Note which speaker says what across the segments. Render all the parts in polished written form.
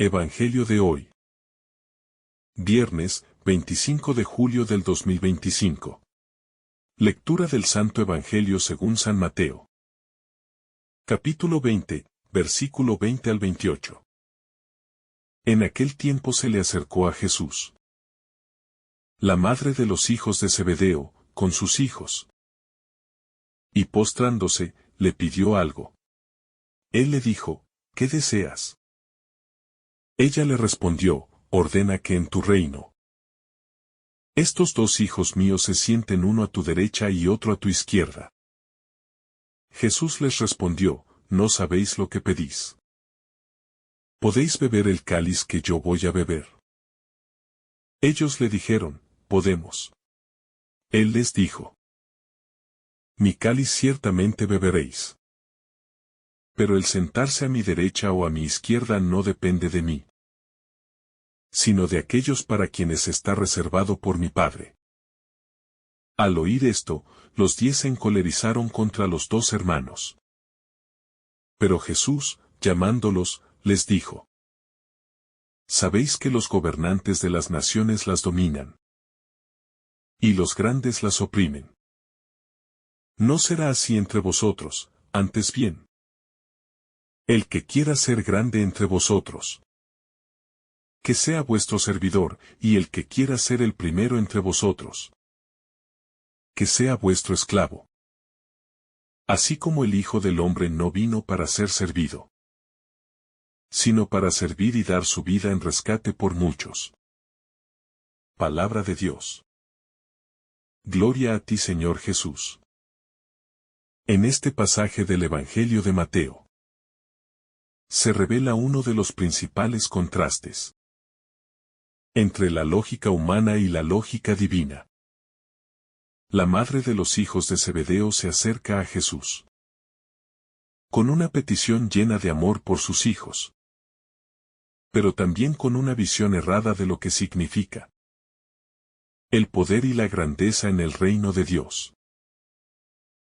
Speaker 1: Evangelio de hoy. Viernes, 25 de julio del 2025. Lectura del Santo Evangelio según San Mateo. Capítulo 20, versículo 20 al 28. En aquel tiempo se le acercó a Jesús la madre de los hijos de Zebedeo, con sus hijos. Y postrándose, le pidió algo. Él le dijo, ¿qué deseas? Ella le respondió, ordena que en tu reino estos dos hijos míos se sienten uno a tu derecha y otro a tu izquierda. Jesús les respondió, no sabéis lo que pedís. ¿Podéis beber el cáliz que yo voy a beber? Ellos le dijeron, podemos. Él les dijo, mi cáliz ciertamente beberéis. Pero el sentarse a mi derecha o a mi izquierda no depende de mí, sino de aquellos para quienes está reservado por mi Padre. Al oír esto, los 10 se encolerizaron contra los 2 hermanos. Pero Jesús, llamándolos, les dijo, sabéis que los gobernantes de las naciones las dominan, y los grandes las oprimen. No será así entre vosotros, antes bien. El que quiera ser grande entre vosotros, que sea vuestro servidor, y el que quiera ser el primero entre vosotros, que sea vuestro esclavo. Así como el Hijo del Hombre no vino para ser servido, sino para servir y dar su vida en rescate por muchos. Palabra de Dios. Gloria a ti, Señor Jesús. En este pasaje del Evangelio de Mateo se revela uno de los principales contrastes entre la lógica humana y la lógica divina. La madre de los hijos de Zebedeo se acerca a Jesús con una petición llena de amor por sus hijos, pero también con una visión errada de lo que significa el poder y la grandeza en el reino de Dios.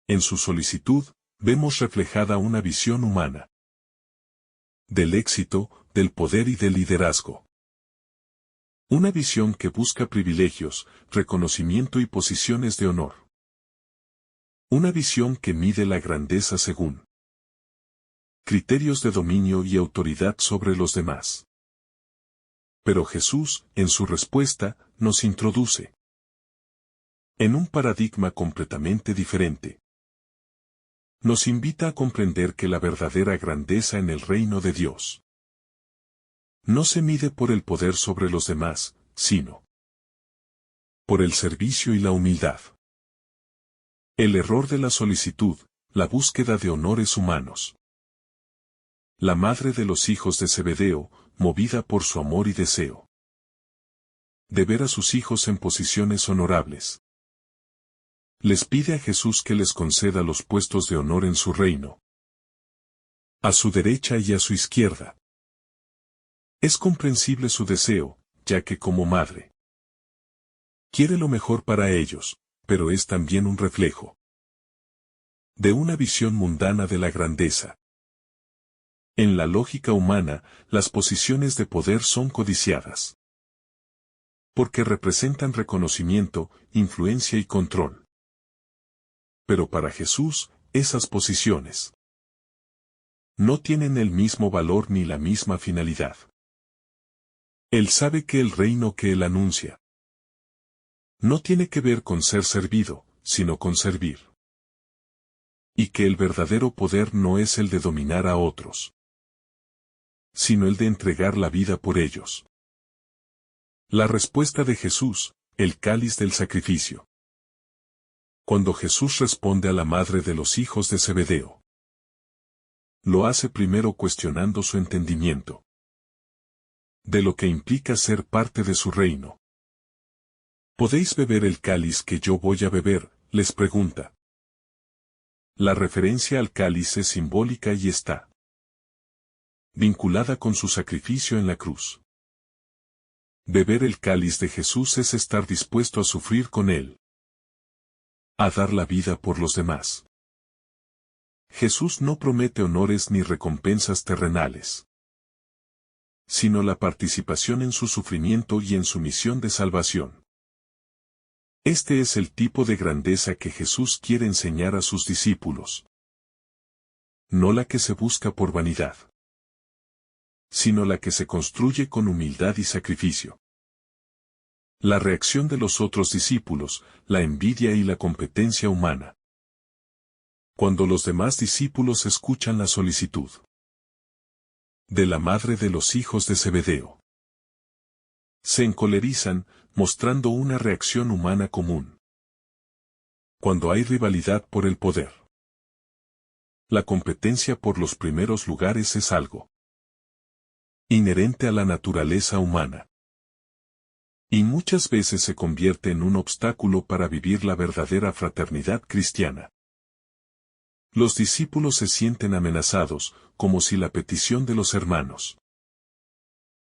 Speaker 1: En su solicitud, vemos reflejada una visión humana del éxito, del poder y del liderazgo. Una visión que busca privilegios, reconocimiento y posiciones de honor. Una visión que mide la grandeza según criterios de dominio y autoridad sobre los demás. Pero Jesús, en su respuesta, nos introduce en un paradigma completamente diferente. Nos invita a comprender que la verdadera grandeza en el reino de Dios no se mide por el poder sobre los demás, sino por el servicio y la humildad. El error de la solicitud, la búsqueda de honores humanos. La madre de los hijos de Zebedeo, movida por su amor y deseo de ver a sus hijos en posiciones honorables, les pide a Jesús que les conceda los puestos de honor en su reino, a su derecha y a su izquierda. Es comprensible su deseo, ya que como madre quiere lo mejor para ellos, pero es también un reflejo de una visión mundana de la grandeza. En la lógica humana, las posiciones de poder son codiciadas, porque representan reconocimiento, influencia y control. Pero para Jesús, esas posiciones no tienen el mismo valor ni la misma finalidad. Él sabe que el reino que él anuncia no tiene que ver con ser servido, sino con servir. Y que el verdadero poder no es el de dominar a otros, sino el de entregar la vida por ellos. La respuesta de Jesús, el cáliz del sacrificio. Cuando Jesús responde a la madre de los hijos de Zebedeo, lo hace primero cuestionando su entendimiento de lo que implica ser parte de su reino. ¿Podéis beber el cáliz que yo voy a beber?, les pregunta. La referencia al cáliz es simbólica y está vinculada con su sacrificio en la cruz. Beber el cáliz de Jesús es estar dispuesto a sufrir con él, a dar la vida por los demás. Jesús no promete honores ni recompensas terrenales, sino la participación en su sufrimiento y en su misión de salvación. Este es el tipo de grandeza que Jesús quiere enseñar a sus discípulos. No la que se busca por vanidad, sino la que se construye con humildad y sacrificio. La reacción de los otros discípulos, la envidia y la competencia humana. Cuando los demás discípulos escuchan la solicitud de la madre de los hijos de Zebedeo, se encolerizan, mostrando una reacción humana común. Cuando hay rivalidad por el poder, la competencia por los primeros lugares es algo inherente a la naturaleza humana. Y muchas veces se convierte en un obstáculo para vivir la verdadera fraternidad cristiana. Los discípulos se sienten amenazados, como si la petición de los hermanos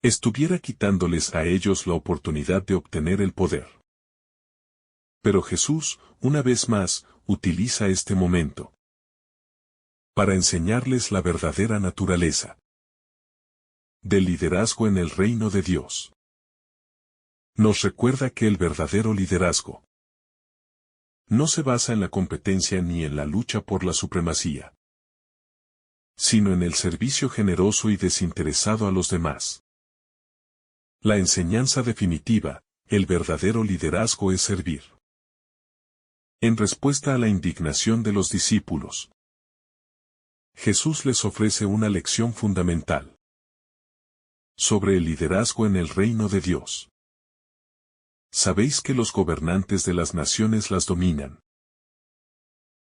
Speaker 1: estuviera quitándoles a ellos la oportunidad de obtener el poder. Pero Jesús, una vez más, utiliza este momento para enseñarles la verdadera naturaleza del liderazgo en el reino de Dios. Nos recuerda que el verdadero liderazgo no se basa en la competencia ni en la lucha por la supremacía, sino en el servicio generoso y desinteresado a los demás. La enseñanza definitiva, el verdadero liderazgo es servir. En respuesta a la indignación de los discípulos, Jesús les ofrece una lección fundamental sobre el liderazgo en el reino de Dios. Sabéis que los gobernantes de las naciones las dominan,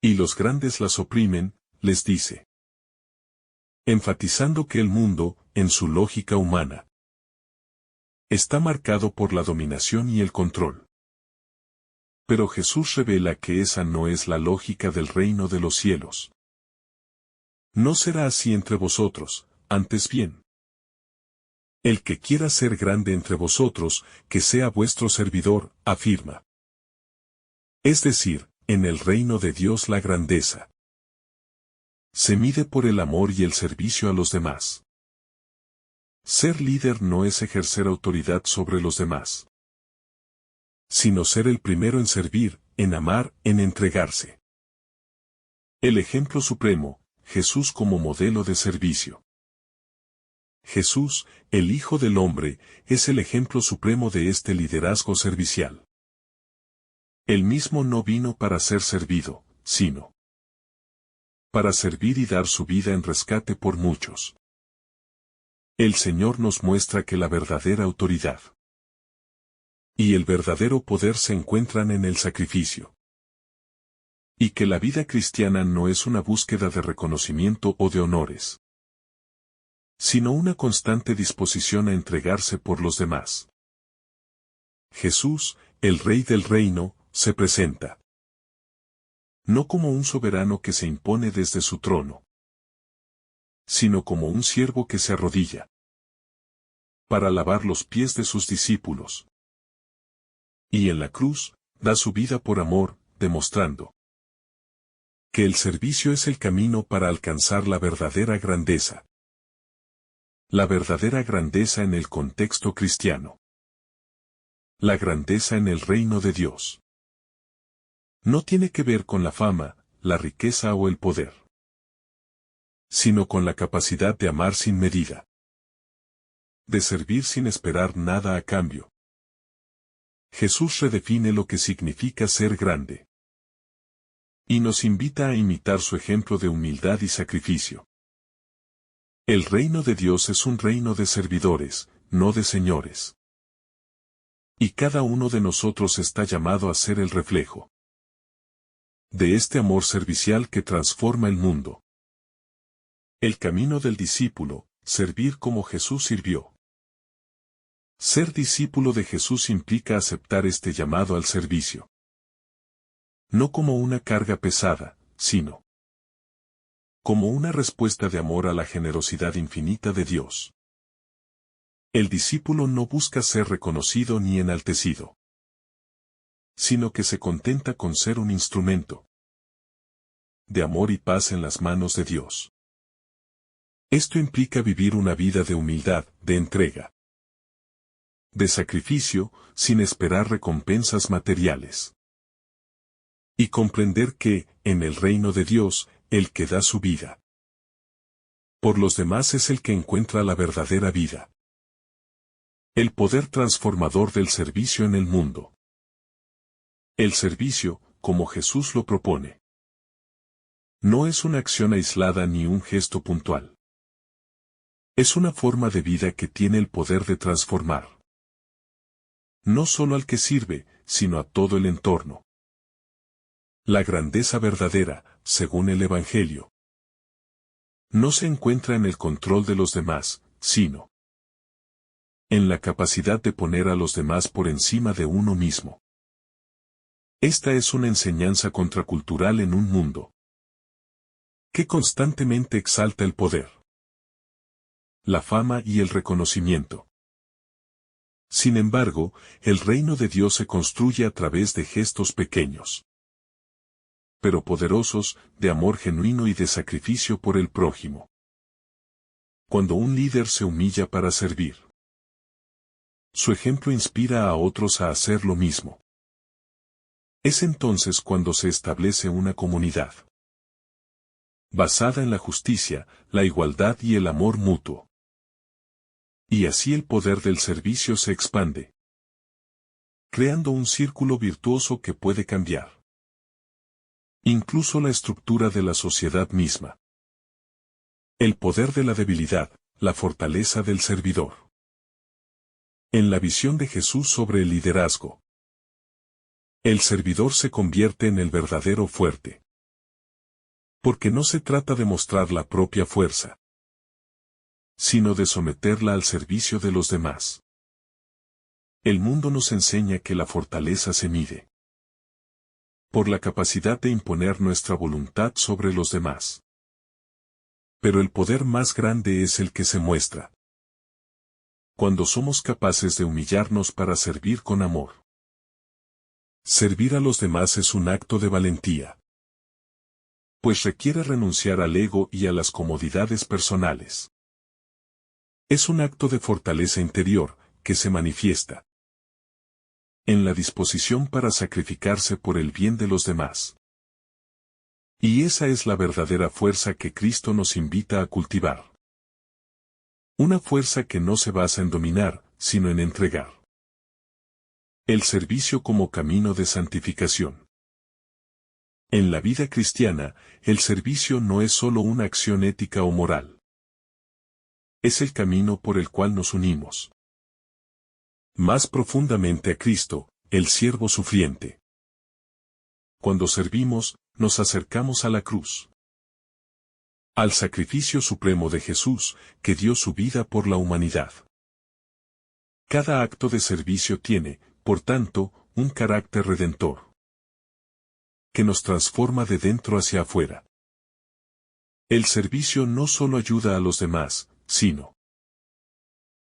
Speaker 1: y los grandes las oprimen, les dice, enfatizando que el mundo, en su lógica humana, está marcado por la dominación y el control. Pero Jesús revela que esa no es la lógica del reino de los cielos. No será así entre vosotros, antes bien. El que quiera ser grande entre vosotros, que sea vuestro servidor, afirma. Es decir, en el reino de Dios la grandeza se mide por el amor y el servicio a los demás. Ser líder no es ejercer autoridad sobre los demás, sino ser el primero en servir, en amar, en entregarse. El ejemplo supremo, Jesús como modelo de servicio. Jesús, el Hijo del Hombre, es el ejemplo supremo de este liderazgo servicial. Él mismo no vino para ser servido, sino para servir y dar su vida en rescate por muchos. El Señor nos muestra que la verdadera autoridad y el verdadero poder se encuentran en el sacrificio. Y que la vida cristiana no es una búsqueda de reconocimiento o de honores, sino una constante disposición a entregarse por los demás. Jesús, el Rey del Reino, se presenta no como un soberano que se impone desde su trono, sino como un siervo que se arrodilla para lavar los pies de sus discípulos. Y en la cruz, da su vida por amor, demostrando que el servicio es el camino para alcanzar la verdadera grandeza. La verdadera grandeza en el contexto cristiano. La grandeza en el reino de Dios. No tiene que ver con la fama, la riqueza o el poder, sino con la capacidad de amar sin medida, de servir sin esperar nada a cambio. Jesús redefine lo que significa ser grande y nos invita a imitar su ejemplo de humildad y sacrificio. El reino de Dios es un reino de servidores, no de señores. Y cada uno de nosotros está llamado a ser el reflejo de este amor servicial que transforma el mundo. El camino del discípulo, servir como Jesús sirvió. Ser discípulo de Jesús implica aceptar este llamado al servicio. No como una carga pesada, sino como una respuesta de amor a la generosidad infinita de Dios. El discípulo no busca ser reconocido ni enaltecido, sino que se contenta con ser un instrumento de amor y paz en las manos de Dios. Esto implica vivir una vida de humildad, de entrega, de sacrificio, sin esperar recompensas materiales. Y comprender que, en el reino de Dios, el que da su vida por los demás es el que encuentra la verdadera vida. El poder transformador del servicio en el mundo. El servicio, como Jesús lo propone, no es una acción aislada ni un gesto puntual. Es una forma de vida que tiene el poder de transformar no solo al que sirve, sino a todo el entorno. La grandeza verdadera, según el Evangelio, no se encuentra en el control de los demás, sino en la capacidad de poner a los demás por encima de uno mismo. Esta es una enseñanza contracultural en un mundo que constantemente exalta el poder, la fama y el reconocimiento. Sin embargo, el reino de Dios se construye a través de gestos pequeños, pero poderosos, de amor genuino y de sacrificio por el prójimo. Cuando un líder se humilla para servir, su ejemplo inspira a otros a hacer lo mismo. Es entonces cuando se establece una comunidad basada en la justicia, la igualdad y el amor mutuo. Y así el poder del servicio se expande, creando un círculo virtuoso que puede cambiar incluso la estructura de la sociedad misma. El poder de la debilidad, la fortaleza del servidor. En la visión de Jesús sobre el liderazgo, el servidor se convierte en el verdadero fuerte. Porque no se trata de mostrar la propia fuerza, sino de someterla al servicio de los demás. El mundo nos enseña que la fortaleza se mide por la capacidad de imponer nuestra voluntad sobre los demás. Pero el poder más grande es el que se muestra cuando somos capaces de humillarnos para servir con amor. Servir a los demás es un acto de valentía, pues requiere renunciar al ego y a las comodidades personales. Es un acto de fortaleza interior, que se manifiesta en la disposición para sacrificarse por el bien de los demás. Y esa es la verdadera fuerza que Cristo nos invita a cultivar. Una fuerza que no se basa en dominar, sino en entregar. El servicio como camino de santificación. En la vida cristiana, el servicio no es solo una acción ética o moral. Es el camino por el cual nos unimos más profundamente a Cristo, el siervo sufriente. Cuando servimos, nos acercamos a la cruz, al sacrificio supremo de Jesús, que dio su vida por la humanidad. Cada acto de servicio tiene, por tanto, un carácter redentor, que nos transforma de dentro hacia afuera. El servicio no solo ayuda a los demás, sino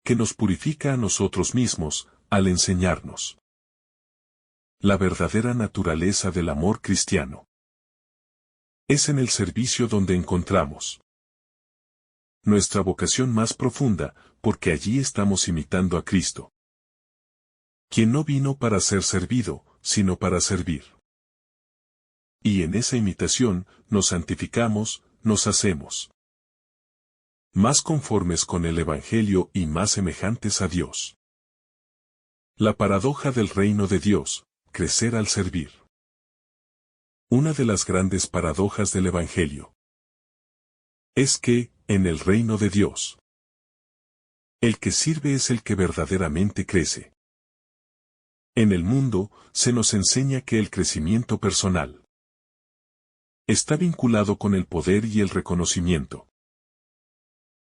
Speaker 1: que nos purifica a nosotros mismos, al enseñarnos la verdadera naturaleza del amor cristiano. Es en el servicio donde encontramos nuestra vocación más profunda, porque allí estamos imitando a Cristo, quien no vino para ser servido, sino para servir. Y en esa imitación, nos santificamos, nos hacemos más conformes con el Evangelio y más semejantes a Dios. La paradoja del reino de Dios, crecer al servir. Una de las grandes paradojas del Evangelio es que, en el reino de Dios, el que sirve es el que verdaderamente crece. En el mundo, se nos enseña que el crecimiento personal está vinculado con el poder y el reconocimiento.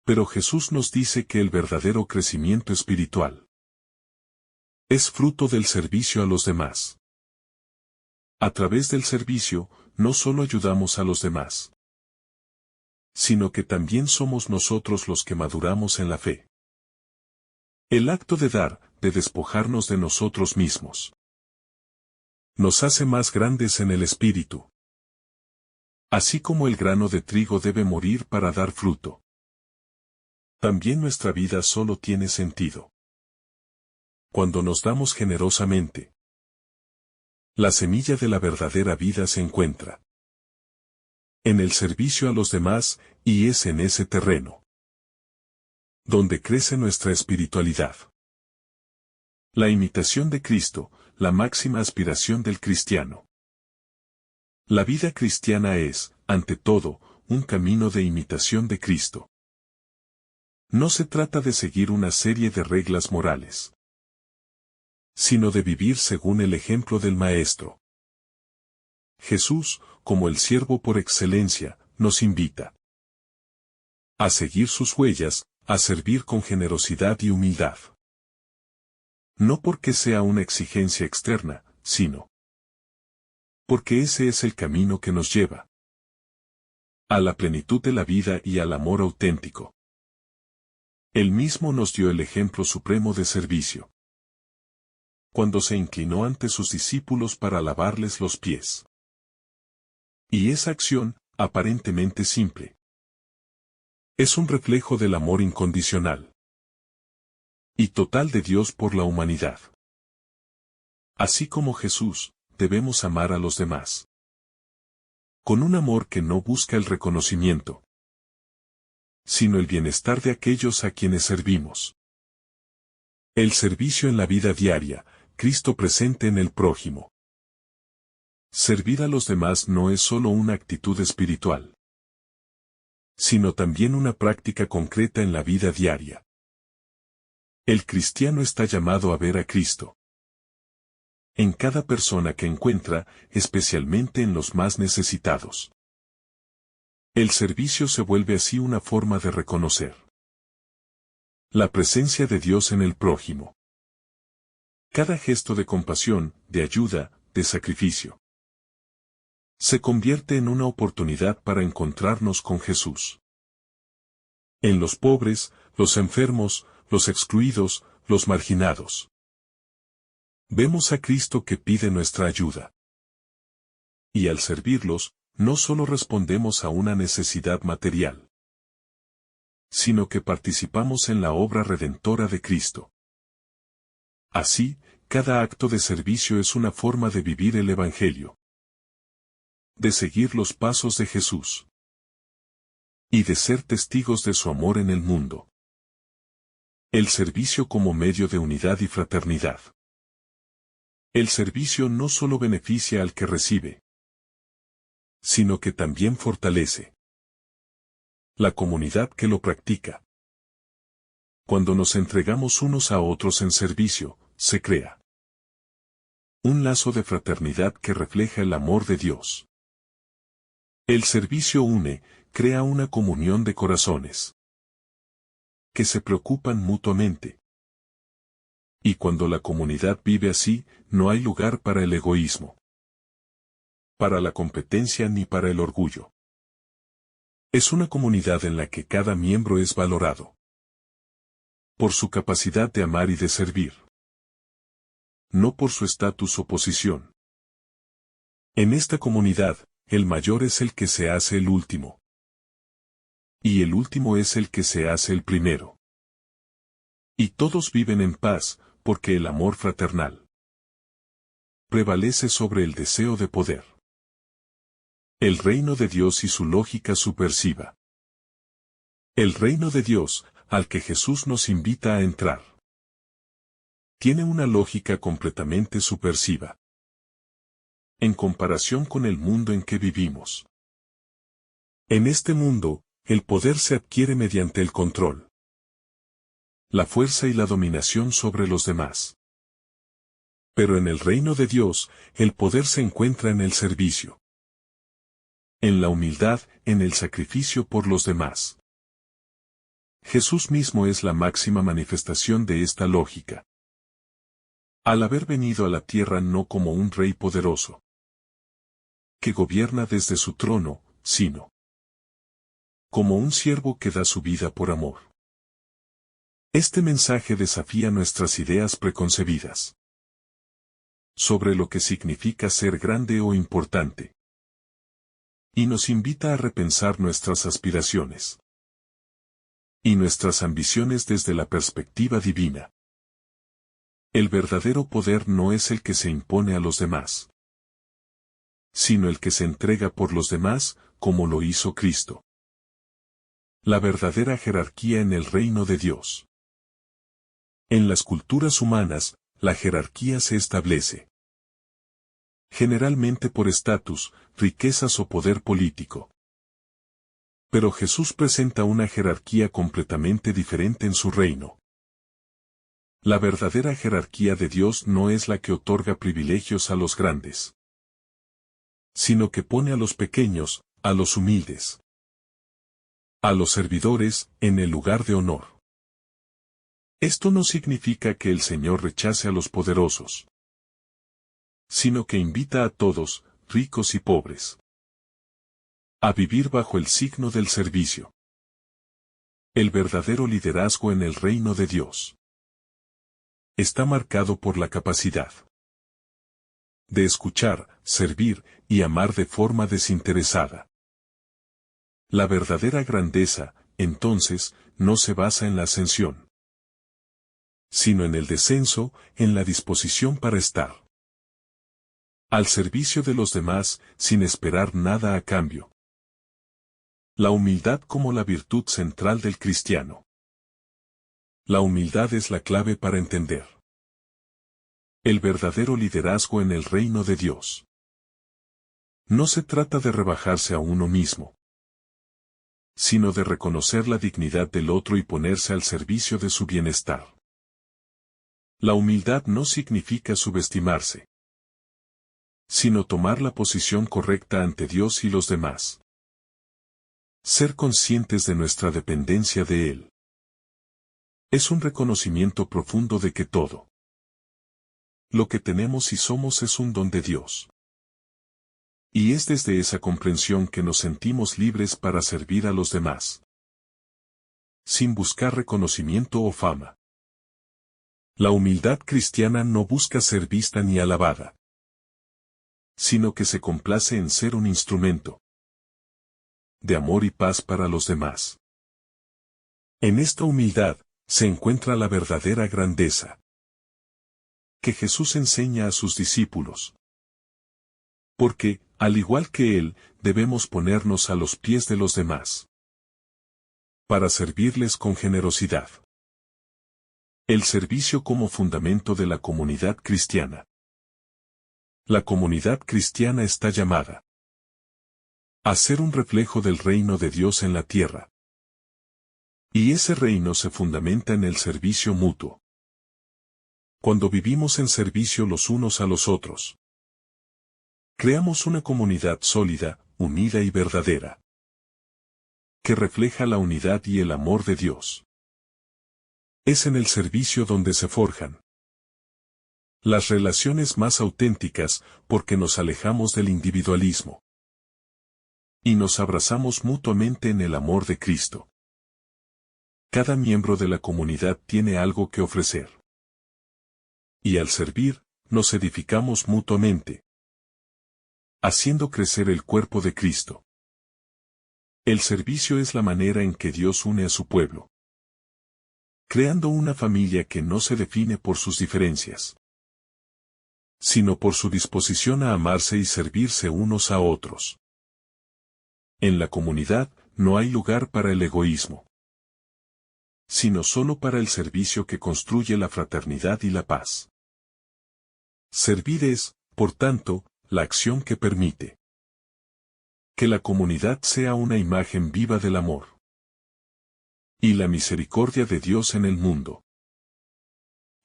Speaker 1: Pero Jesús nos dice que el verdadero crecimiento espiritual es fruto del servicio a los demás. A través del servicio, no solo ayudamos a los demás, sino que también somos nosotros los que maduramos en la fe. El acto de dar, de despojarnos de nosotros mismos, nos hace más grandes en el espíritu. Así como el grano de trigo debe morir para dar fruto, También nuestra vida solo tiene sentido cuando nos damos generosamente. La semilla de la verdadera vida se encuentra en el servicio a los demás, y es en ese terreno donde crece nuestra espiritualidad. La imitación de Cristo, la máxima aspiración del cristiano. La vida cristiana es, ante todo, un camino de imitación de Cristo. No se trata de seguir una serie de reglas morales, sino de vivir según el ejemplo del Maestro. Jesús, como el siervo por excelencia, nos invita a seguir sus huellas, a servir con generosidad y humildad. No porque sea una exigencia externa, sino porque ese es el camino que nos lleva a la plenitud de la vida y al amor auténtico. Él mismo nos dio el ejemplo supremo de servicio, cuando se inclinó ante sus discípulos para lavarles los pies. Y esa acción, aparentemente simple, es un reflejo del amor incondicional y total de Dios por la humanidad. Así como Jesús, debemos amar a los demás con un amor que no busca el reconocimiento, sino el bienestar de aquellos a quienes servimos. El servicio en la vida diaria, Cristo presente en el prójimo. Servir a los demás no es solo una actitud espiritual, sino también una práctica concreta en la vida diaria. El cristiano está llamado a ver a Cristo en cada persona que encuentra, especialmente en los más necesitados. El servicio se vuelve así una forma de reconocer la presencia de Dios en el prójimo. Cada gesto de compasión, de ayuda, de sacrificio, se convierte en una oportunidad para encontrarnos con Jesús. En los pobres, los enfermos, los excluidos, los marginados. Vemos a Cristo que pide nuestra ayuda. Y al servirlos, no solo respondemos a una necesidad material, sino que participamos en la obra redentora de Cristo. Así, cada acto de servicio es una forma de vivir el Evangelio, de seguir los pasos de Jesús y de ser testigos de su amor en el mundo. El servicio como medio de unidad y fraternidad. El servicio no solo beneficia al que recibe, sino que también fortalece la comunidad que lo practica. Cuando nos entregamos unos a otros en servicio, se crea un lazo de fraternidad que refleja el amor de Dios. El servicio une, crea una comunión de corazones que se preocupan mutuamente. Y cuando la comunidad vive así, no hay lugar para el egoísmo, para la competencia ni para el orgullo. Es una comunidad en la que cada miembro es valorado por su capacidad de amar y de servir, no por su estatus o posición. En esta comunidad, el mayor es el que se hace el último, y el último es el que se hace el primero. Y todos viven en paz, porque el amor fraternal prevalece sobre el deseo de poder. El reino de Dios y su lógica subversiva. El reino de Dios, al que Jesús nos invita a entrar, tiene una lógica completamente subversiva en comparación con el mundo en que vivimos. En este mundo, el poder se adquiere mediante el control, la fuerza y la dominación sobre los demás. Pero en el reino de Dios, el poder se encuentra en el servicio, en la humildad, en el sacrificio por los demás. Jesús mismo es la máxima manifestación de esta lógica. Al haber venido a la tierra no como un rey poderoso, que gobierna desde su trono, sino como un siervo que da su vida por amor. Este mensaje desafía nuestras ideas preconcebidas sobre lo que significa ser grande o importante, y nos invita a repensar nuestras aspiraciones y nuestras ambiciones desde la perspectiva divina. El verdadero poder no es el que se impone a los demás, sino el que se entrega por los demás, como lo hizo Cristo. La verdadera jerarquía en el reino de Dios. En las culturas humanas, la jerarquía se establece generalmente por estatus, riquezas o poder político. Pero Jesús presenta una jerarquía completamente diferente en su reino. La verdadera jerarquía de Dios no es la que otorga privilegios a los grandes, sino que pone a los pequeños, a los humildes, a los servidores, en el lugar de honor. Esto no significa que el Señor rechace a los poderosos, sino que invita a todos, ricos y pobres, a vivir bajo el signo del servicio. El verdadero liderazgo en el reino de Dios está marcado por la capacidad de escuchar, servir y amar de forma desinteresada. La verdadera grandeza, entonces, no se basa en la ascensión, sino en el descenso, en la disposición para estar al servicio de los demás, sin esperar nada a cambio. La humildad como la virtud central del cristiano. La humildad es la clave para entender el verdadero liderazgo en el reino de Dios. No se trata de rebajarse a uno mismo, sino de reconocer la dignidad del otro y ponerse al servicio de su bienestar. La humildad no significa subestimarse, sino tomar la posición correcta ante Dios y los demás. Ser conscientes de nuestra dependencia de Él es un reconocimiento profundo de que todo lo que tenemos y somos es un don de Dios. Y es desde esa comprensión que nos sentimos libres para servir a los demás, sin buscar reconocimiento o fama. La humildad cristiana no busca ser vista ni alabada, sino que se complace en ser un instrumento de amor y paz para los demás. En esta humildad se encuentra la verdadera grandeza que Jesús enseña a sus discípulos. Porque, al igual que Él, debemos ponernos a los pies de los demás para servirles con generosidad. El servicio como fundamento de la comunidad cristiana. La comunidad cristiana está llamada a ser un reflejo del reino de Dios en la tierra. Y ese reino se fundamenta en el servicio mutuo. Cuando vivimos en servicio los unos a los otros, creamos una comunidad sólida, unida y verdadera, que refleja la unidad y el amor de Dios. Es en el servicio donde se forjan las relaciones más auténticas, porque nos alejamos del individualismo y nos abrazamos mutuamente en el amor de Cristo. Cada miembro de la comunidad tiene algo que ofrecer. Y al servir, nos edificamos mutuamente, haciendo crecer el cuerpo de Cristo. El servicio es la manera en que Dios une a su pueblo, creando una familia que no se define por sus diferencias, sino por su disposición a amarse y servirse unos a otros. En la comunidad no hay lugar para el egoísmo, sino solo para el servicio que construye la fraternidad y la paz. Servir es, por tanto, la acción que permite que la comunidad sea una imagen viva del amor y la misericordia de Dios en el mundo.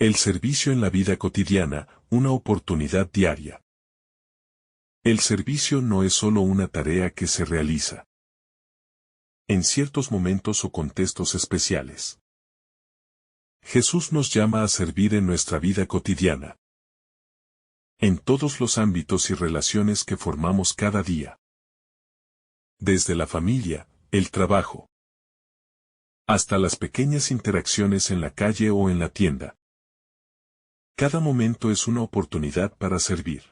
Speaker 1: El servicio en la vida cotidiana, una oportunidad diaria. El servicio no es solo una tarea que se realiza en ciertos momentos o contextos especiales. Jesús nos llama a servir en nuestra vida cotidiana, en todos los ámbitos y relaciones que formamos cada día. Desde la familia, el trabajo, hasta las pequeñas interacciones en la calle o en la tienda. Cada momento es una oportunidad para servir.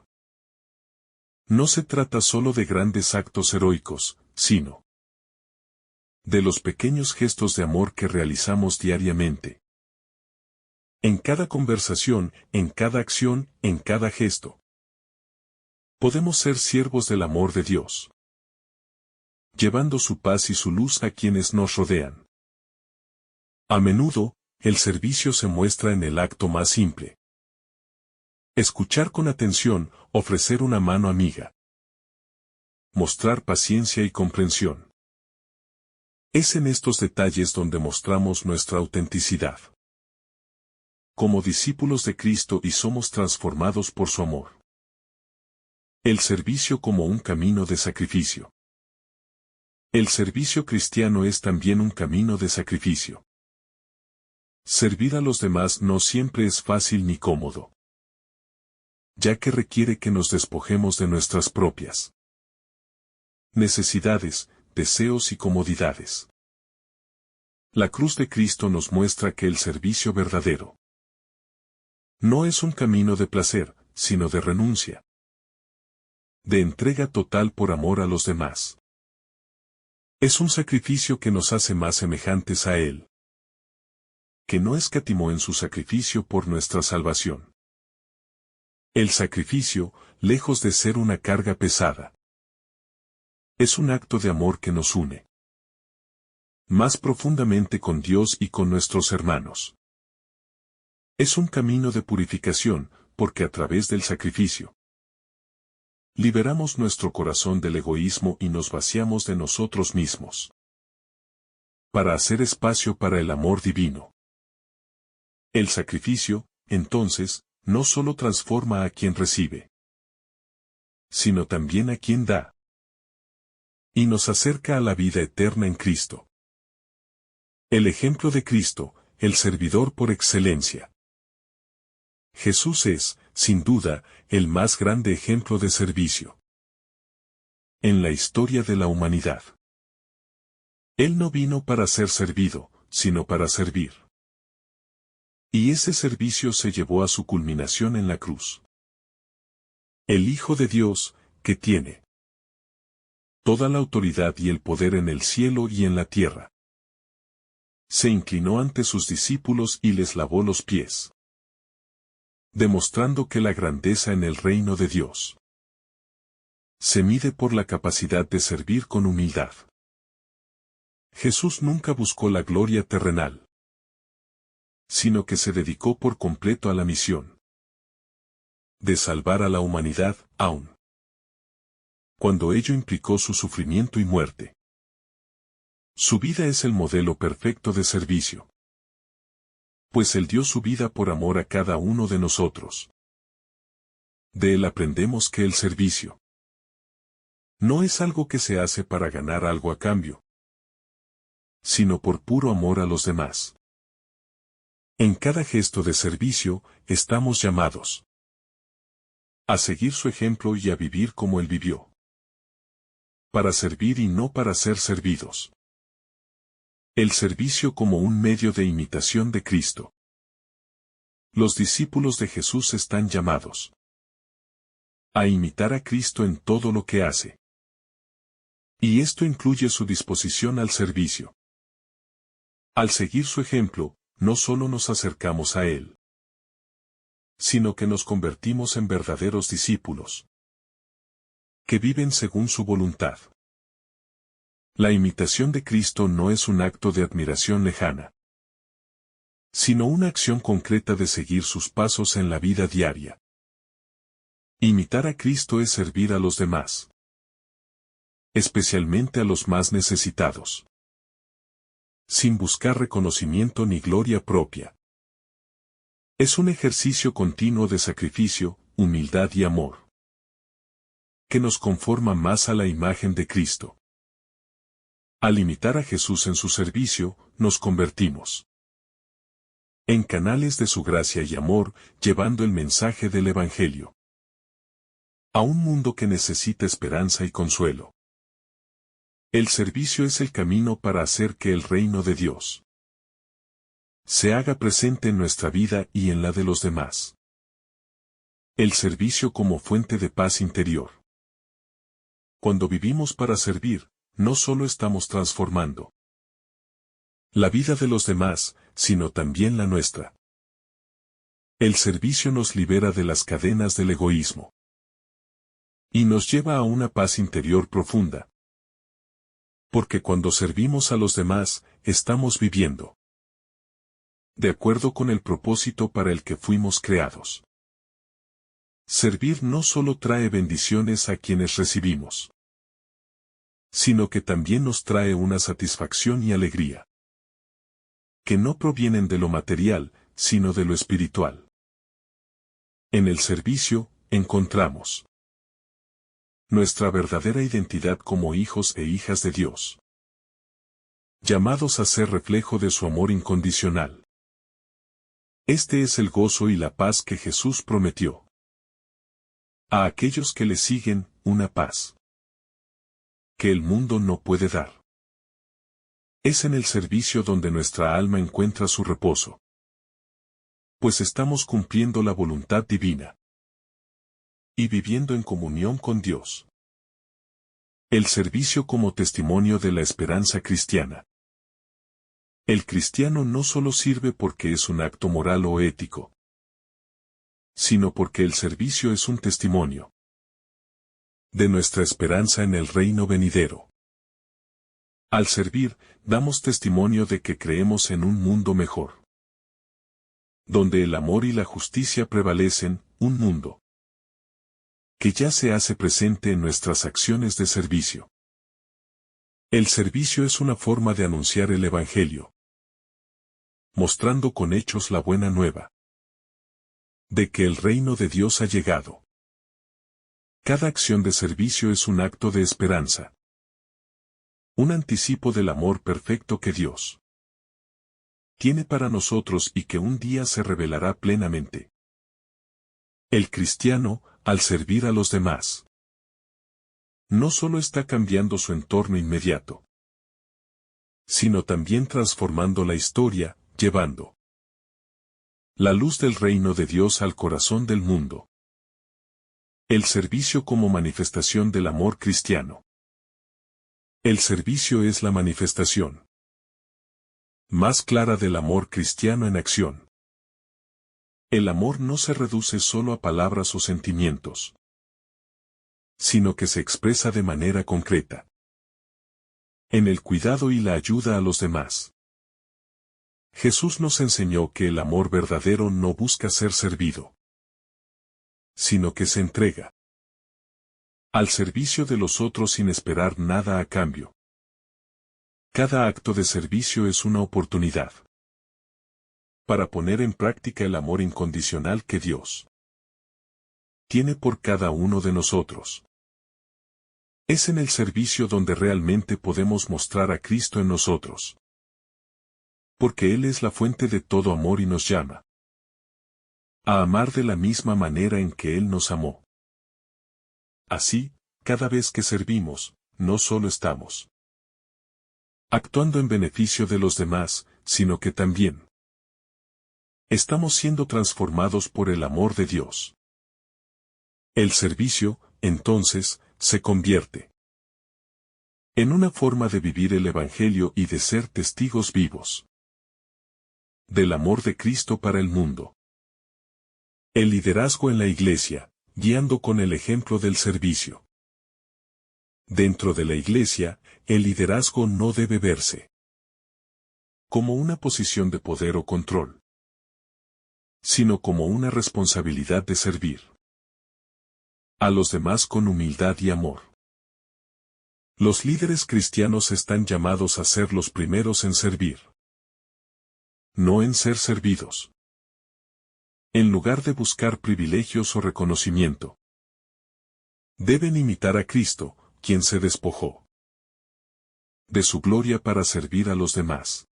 Speaker 1: No se trata solo de grandes actos heroicos, sino de los pequeños gestos de amor que realizamos diariamente. En cada conversación, en cada acción, en cada gesto. Podemos ser siervos del amor de Dios, llevando su paz y su luz a quienes nos rodean. A menudo, el servicio se muestra en el acto más simple. Escuchar con atención, ofrecer una mano amiga. Mostrar paciencia y comprensión. Es en estos detalles donde mostramos nuestra autenticidad. Como discípulos de Cristo y somos transformados por su amor. El servicio como un camino de sacrificio. El servicio cristiano es también un camino de sacrificio. Servir a los demás no siempre es fácil ni cómodo, ya que requiere que nos despojemos de nuestras propias necesidades, deseos y comodidades. La cruz de Cristo nos muestra que el servicio verdadero no es un camino de placer, sino de renuncia, de entrega total por amor a los demás. Es un sacrificio que nos hace más semejantes a Él, que no escatimó en su sacrificio por nuestra salvación. El sacrificio, lejos de ser una carga pesada, es un acto de amor que nos une más profundamente con Dios y con nuestros hermanos. Es un camino de purificación, porque a través del sacrificio liberamos nuestro corazón del egoísmo y nos vaciamos de nosotros mismos, para hacer espacio para el amor divino. El sacrificio, entonces, no solo transforma a quien recibe, sino también a quien da, y nos acerca a la vida eterna en Cristo. El ejemplo de Cristo, el servidor por excelencia. Jesús es, sin duda, el más grande ejemplo de servicio en la historia de la humanidad. Él no vino para ser servido, sino para servir. Y ese servicio se llevó a su culminación en la cruz. El Hijo de Dios, que tiene toda la autoridad y el poder en el cielo y en la tierra, se inclinó ante sus discípulos y les lavó los pies, demostrando que la grandeza en el reino de Dios se mide por la capacidad de servir con humildad. Jesús nunca buscó la gloria terrenal, sino que se dedicó por completo a la misión de salvar a la humanidad, aun cuando ello implicó su sufrimiento y muerte. Su vida es el modelo perfecto de servicio, pues Él dio su vida por amor a cada uno de nosotros. De Él aprendemos que el servicio no es algo que se hace para ganar algo a cambio, sino por puro amor a los demás. En cada gesto de servicio, estamos llamados a seguir su ejemplo y a vivir como Él vivió, para servir y no para ser servidos. El servicio como un medio de imitación de Cristo. Los discípulos de Jesús están llamados a imitar a Cristo en todo lo que hace. Y esto incluye su disposición al servicio. Al seguir su ejemplo, no solo nos acercamos a Él, sino que nos convertimos en verdaderos discípulos, que viven según su voluntad. La imitación de Cristo no es un acto de admiración lejana, sino una acción concreta de seguir sus pasos en la vida diaria. Imitar a Cristo es servir a los demás, especialmente a los más necesitados, sin buscar reconocimiento ni gloria propia. Es un ejercicio continuo de sacrificio, humildad y amor, que nos conforma más a la imagen de Cristo. Al imitar a Jesús en su servicio, nos convertimos en canales de su gracia y amor, llevando el mensaje del Evangelio a un mundo que necesita esperanza y consuelo. El servicio es el camino para hacer que el reino de Dios se haga presente en nuestra vida y en la de los demás. El servicio como fuente de paz interior. Cuando vivimos para servir, no solo estamos transformando la vida de los demás, sino también la nuestra. El servicio nos libera de las cadenas del egoísmo y nos lleva a una paz interior profunda. Porque cuando servimos a los demás, estamos viviendo de acuerdo con el propósito para el que fuimos creados. Servir no solo trae bendiciones a quienes recibimos, sino que también nos trae una satisfacción y alegría, que no provienen de lo material, sino de lo espiritual. En el servicio, encontramos nuestra verdadera identidad como hijos e hijas de Dios, llamados a ser reflejo de su amor incondicional. Este es el gozo y la paz que Jesús prometió a aquellos que le siguen, una paz que el mundo no puede dar. Es en el servicio donde nuestra alma encuentra su reposo, pues estamos cumpliendo la voluntad divina y viviendo en comunión con Dios. El servicio como testimonio de la esperanza cristiana. El cristiano no solo sirve porque es un acto moral o ético, sino porque el servicio es un testimonio de nuestra esperanza en el reino venidero. Al servir, damos testimonio de que creemos en un mundo mejor, donde el amor y la justicia prevalecen, un mundo que ya se hace presente en nuestras acciones de servicio. El servicio es una forma de anunciar el Evangelio, mostrando con hechos la buena nueva de que el reino de Dios ha llegado. Cada acción de servicio es un acto de esperanza, un anticipo del amor perfecto que Dios tiene para nosotros y que un día se revelará plenamente. El cristiano, al servir a los demás, no solo está cambiando su entorno inmediato, sino también transformando la historia, llevando la luz del reino de Dios al corazón del mundo. El servicio como manifestación del amor cristiano. El servicio es la manifestación más clara del amor cristiano en acción. El amor no se reduce solo a palabras o sentimientos, sino que se expresa de manera concreta en el cuidado y la ayuda a los demás. Jesús nos enseñó que el amor verdadero no busca ser servido, sino que se entrega al servicio de los otros sin esperar nada a cambio. Cada acto de servicio es una oportunidad para poner en práctica el amor incondicional que Dios tiene por cada uno de nosotros. Es en el servicio donde realmente podemos mostrar a Cristo en nosotros, porque Él es la fuente de todo amor y nos llama a amar de la misma manera en que Él nos amó. Así, cada vez que servimos, no solo estamos actuando en beneficio de los demás, sino que también estamos siendo transformados por el amor de Dios. El servicio, entonces, se convierte en una forma de vivir el Evangelio y de ser testigos vivos del amor de Cristo para el mundo. El liderazgo en la Iglesia, guiando con el ejemplo del servicio. Dentro de la Iglesia, el liderazgo no debe verse como una posición de poder o control, sino como una responsabilidad de servir a los demás con humildad y amor. Los líderes cristianos están llamados a ser los primeros en servir, no en ser servidos. En lugar de buscar privilegios o reconocimiento, deben imitar a Cristo, quien se despojó de su gloria para servir a los demás.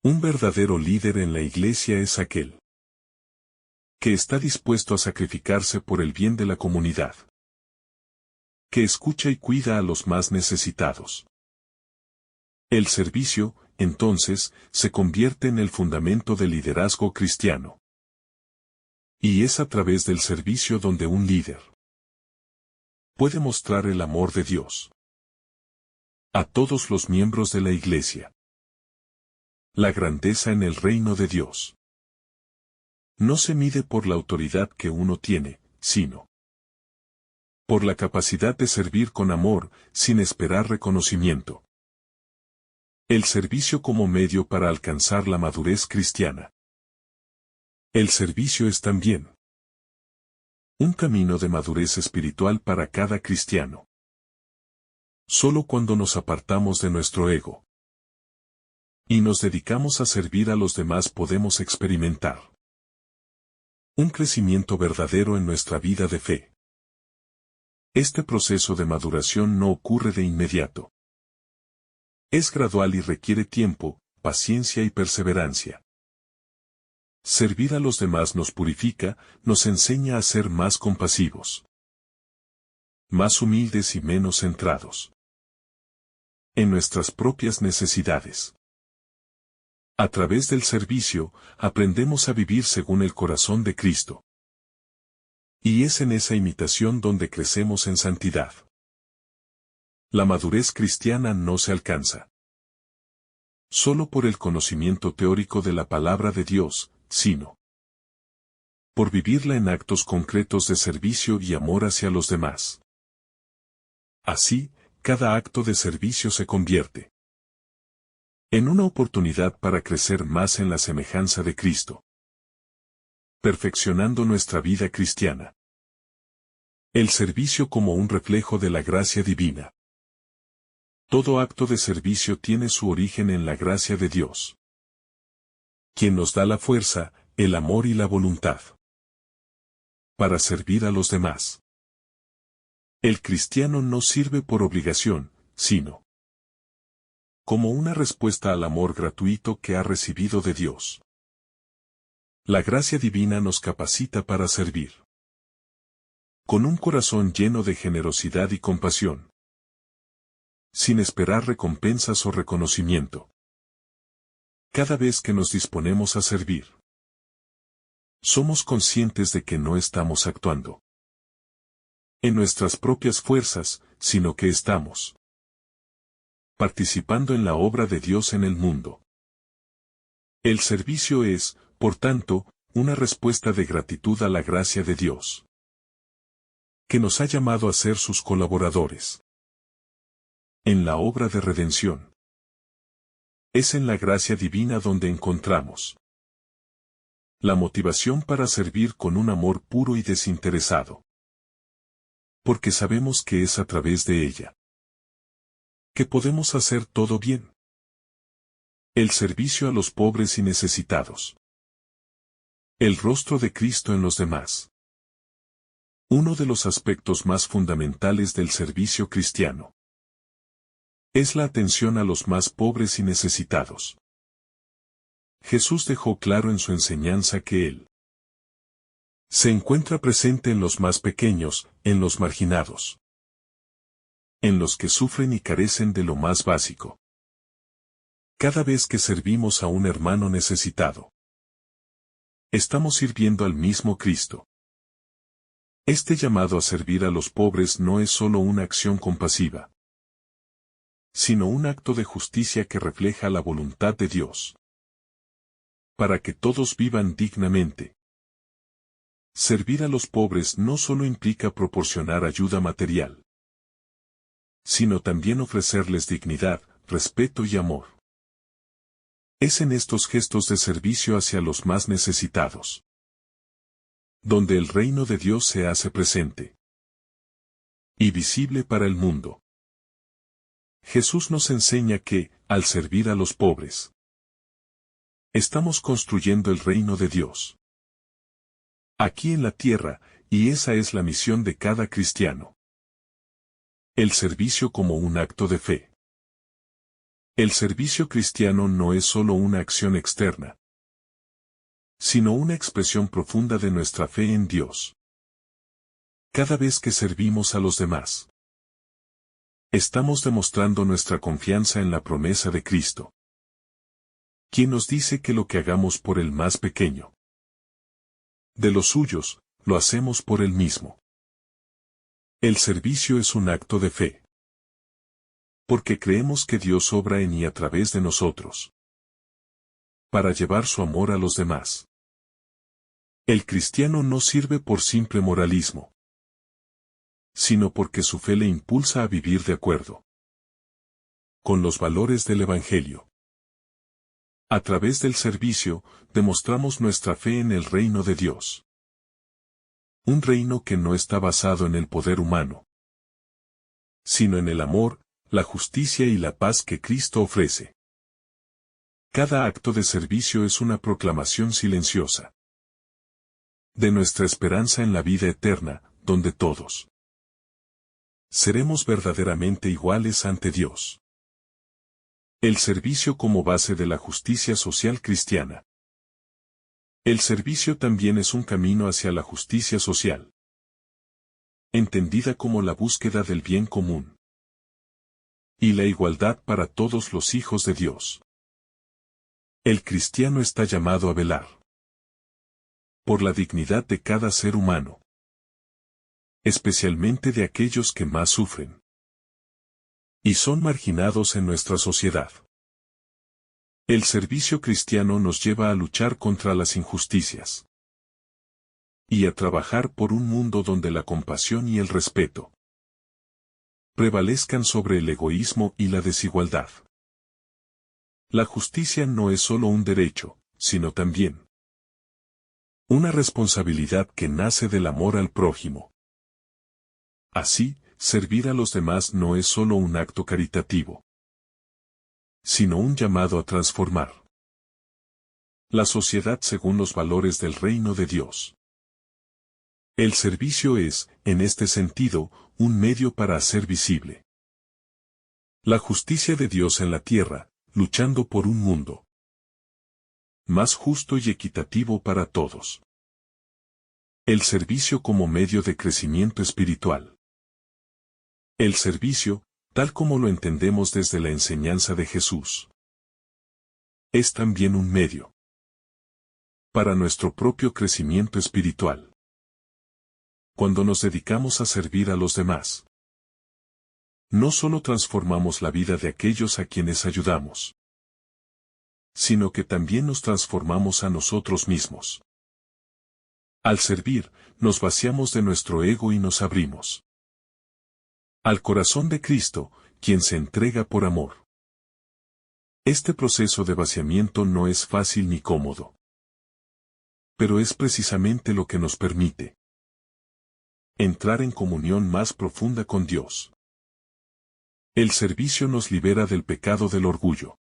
Speaker 1: Un verdadero líder en la Iglesia es aquel que está dispuesto a sacrificarse por el bien de la comunidad, que escucha y cuida a los más necesitados. El servicio, entonces, se convierte en el fundamento del liderazgo cristiano. Y es a través del servicio donde un líder puede mostrar el amor de Dios a todos los miembros de la Iglesia. La grandeza en el reino de Dios no se mide por la autoridad que uno tiene, sino por la capacidad de servir con amor, sin esperar reconocimiento. El servicio como medio para alcanzar la madurez cristiana. El servicio es también un camino de madurez espiritual para cada cristiano. Solo cuando nos apartamos de nuestro ego y nos dedicamos a servir a los demás podemos experimentar un crecimiento verdadero en nuestra vida de fe. Este proceso de maduración no ocurre de inmediato. Es gradual y requiere tiempo, paciencia y perseverancia. Servir a los demás nos purifica, nos enseña a ser más compasivos, más humildes y menos centrados en nuestras propias necesidades. A través del servicio, aprendemos a vivir según el corazón de Cristo. Y es en esa imitación donde crecemos en santidad. La madurez cristiana no se alcanza solo por el conocimiento teórico de la palabra de Dios, sino por vivirla en actos concretos de servicio y amor hacia los demás. Así, cada acto de servicio se convierte en una oportunidad para crecer más en la semejanza de Cristo, perfeccionando nuestra vida cristiana. El servicio como un reflejo de la gracia divina. Todo acto de servicio tiene su origen en la gracia de Dios, quien nos da la fuerza, el amor y la voluntad para servir a los demás. El cristiano no sirve por obligación, sino como una respuesta al amor gratuito que ha recibido de Dios. La gracia divina nos capacita para servir con un corazón lleno de generosidad y compasión, sin esperar recompensas o reconocimiento. Cada vez que nos disponemos a servir, somos conscientes de que no estamos actuando en nuestras propias fuerzas, sino que estamos participando en la obra de Dios en el mundo. El servicio es, por tanto, una respuesta de gratitud a la gracia de Dios, que nos ha llamado a ser sus colaboradores en la obra de redención. Es en la gracia divina donde encontramos la motivación para servir con un amor puro y desinteresado, porque sabemos que es a través de ella que podemos hacer todo bien. El servicio a los pobres y necesitados. El rostro de Cristo en los demás. Uno de los aspectos más fundamentales del servicio cristiano es la atención a los más pobres y necesitados. Jesús dejó claro en su enseñanza que Él se encuentra presente en los más pequeños, en los marginados, en los que sufren y carecen de lo más básico. Cada vez que servimos a un hermano necesitado, estamos sirviendo al mismo Cristo. Este llamado a servir a los pobres no es solo una acción compasiva, sino un acto de justicia que refleja la voluntad de Dios, para que todos vivan dignamente. Servir a los pobres no solo implica proporcionar ayuda material, sino también ofrecerles dignidad, respeto y amor. Es en estos gestos de servicio hacia los más necesitados donde el reino de Dios se hace presente y visible para el mundo. Jesús nos enseña que, al servir a los pobres, estamos construyendo el reino de Dios aquí en la tierra, y esa es la misión de cada cristiano. El servicio como un acto de fe. El servicio cristiano no es solo una acción externa, sino una expresión profunda de nuestra fe en Dios. Cada vez que servimos a los demás, estamos demostrando nuestra confianza en la promesa de Cristo, quien nos dice que lo que hagamos por el más pequeño de los suyos, lo hacemos por él mismo. El servicio es un acto de fe, porque creemos que Dios obra en y a través de nosotros, para llevar su amor a los demás. El cristiano no sirve por simple moralismo, sino porque su fe le impulsa a vivir de acuerdo con los valores del Evangelio. A través del servicio, demostramos nuestra fe en el reino de Dios. Un reino que no está basado en el poder humano, sino en el amor, la justicia y la paz que Cristo ofrece. Cada acto de servicio es una proclamación silenciosa de nuestra esperanza en la vida eterna, donde todos seremos verdaderamente iguales ante Dios. El servicio como base de la justicia social cristiana. El servicio también es un camino hacia la justicia social, entendida como la búsqueda del bien común y la igualdad para todos los hijos de Dios. El cristiano está llamado a velar por la dignidad de cada ser humano, especialmente de aquellos que más sufren y son marginados en nuestra sociedad. El servicio cristiano nos lleva a luchar contra las injusticias y a trabajar por un mundo donde la compasión y el respeto prevalezcan sobre el egoísmo y la desigualdad. La justicia no es solo un derecho, sino también una responsabilidad que nace del amor al prójimo. Así, servir a los demás no es solo un acto caritativo, sino un llamado a transformar la sociedad según los valores del reino de Dios. El servicio es, en este sentido, un medio para hacer visible la justicia de Dios en la tierra, luchando por un mundo más justo y equitativo para todos. El servicio como medio de crecimiento espiritual. El servicio, tal como lo entendemos desde la enseñanza de Jesús, es también un medio para nuestro propio crecimiento espiritual. Cuando nos dedicamos a servir a los demás, no solo transformamos la vida de aquellos a quienes ayudamos, sino que también nos transformamos a nosotros mismos. Al servir, nos vaciamos de nuestro ego y nos abrimos al corazón de Cristo, quien se entrega por amor. Este proceso de vaciamiento no es fácil ni cómodo, pero es precisamente lo que nos permite entrar en comunión más profunda con Dios. El servicio nos libera del pecado del orgullo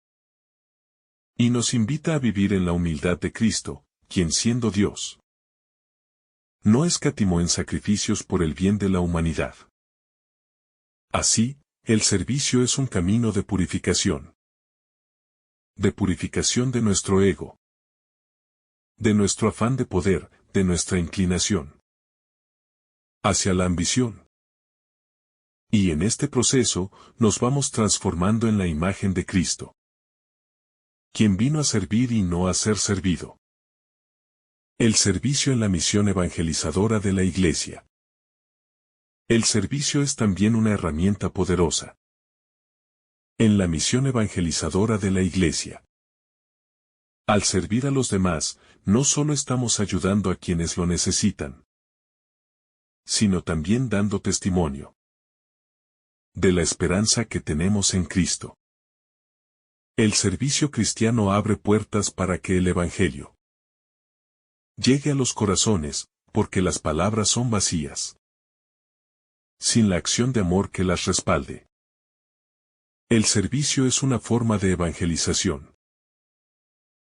Speaker 1: y nos invita a vivir en la humildad de Cristo, quien siendo Dios, no escatimó en sacrificios por el bien de la humanidad. Así, el servicio es un camino de purificación de nuestro ego, de nuestro afán de poder, de nuestra inclinación hacia la ambición. Y en este proceso, nos vamos transformando en la imagen de Cristo, quien vino a servir y no a ser servido. El servicio en la misión evangelizadora de la Iglesia. El servicio es también una herramienta poderosa en la misión evangelizadora de la Iglesia. Al servir a los demás, no solo estamos ayudando a quienes lo necesitan, sino también dando testimonio de la esperanza que tenemos en Cristo. El servicio cristiano abre puertas para que el Evangelio llegue a los corazones, porque las palabras son vacías, sin la acción de amor que las respalde. El servicio es una forma de evangelización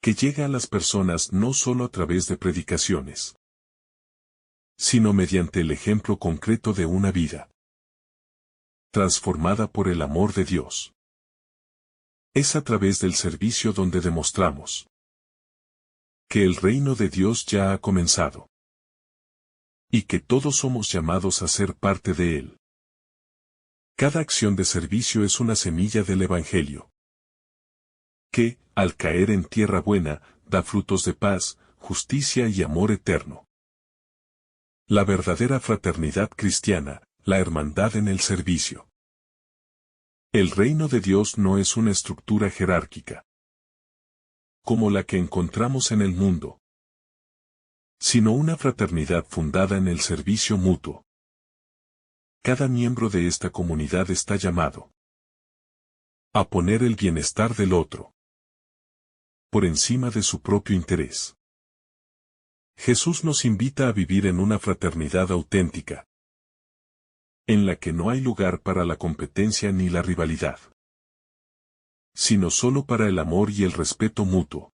Speaker 1: que llega a las personas no solo a través de predicaciones, sino mediante el ejemplo concreto de una vida transformada por el amor de Dios. Es a través del servicio donde demostramos que el reino de Dios ya ha comenzado y que todos somos llamados a ser parte de él. Cada acción de servicio es una semilla del Evangelio que, al caer en tierra buena, da frutos de paz, justicia y amor eterno. La verdadera fraternidad cristiana, la hermandad en el servicio. El reino de Dios no es una estructura jerárquica como la que encontramos en el mundo, sino una fraternidad fundada en el servicio mutuo. Cada miembro de esta comunidad está llamado a poner el bienestar del otro por encima de su propio interés. Jesús nos invita a vivir en una fraternidad auténtica, en la que no hay lugar para la competencia ni la rivalidad, sino solo para el amor y el respeto mutuo.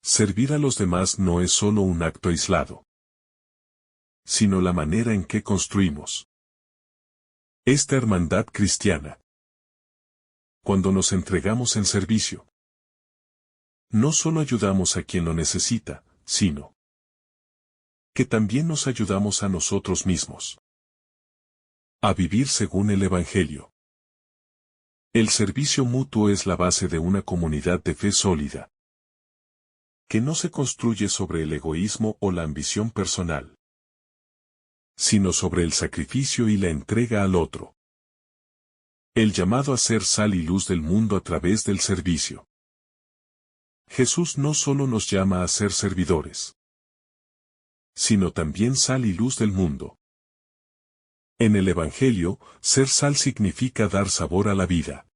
Speaker 1: Servir a los demás no es solo un acto aislado, sino la manera en que construimos esta hermandad cristiana. Cuando nos entregamos en servicio, no solo ayudamos a quien lo necesita, sino que también nos ayudamos a nosotros mismos a vivir según el Evangelio. El servicio mutuo es la base de una comunidad de fe sólida, que no se construye sobre el egoísmo o la ambición personal, sino sobre el sacrificio y la entrega al otro. El llamado a ser sal y luz del mundo a través del servicio. Jesús no solo nos llama a ser servidores, sino también sal y luz del mundo. En el Evangelio, ser sal significa dar sabor a la vida,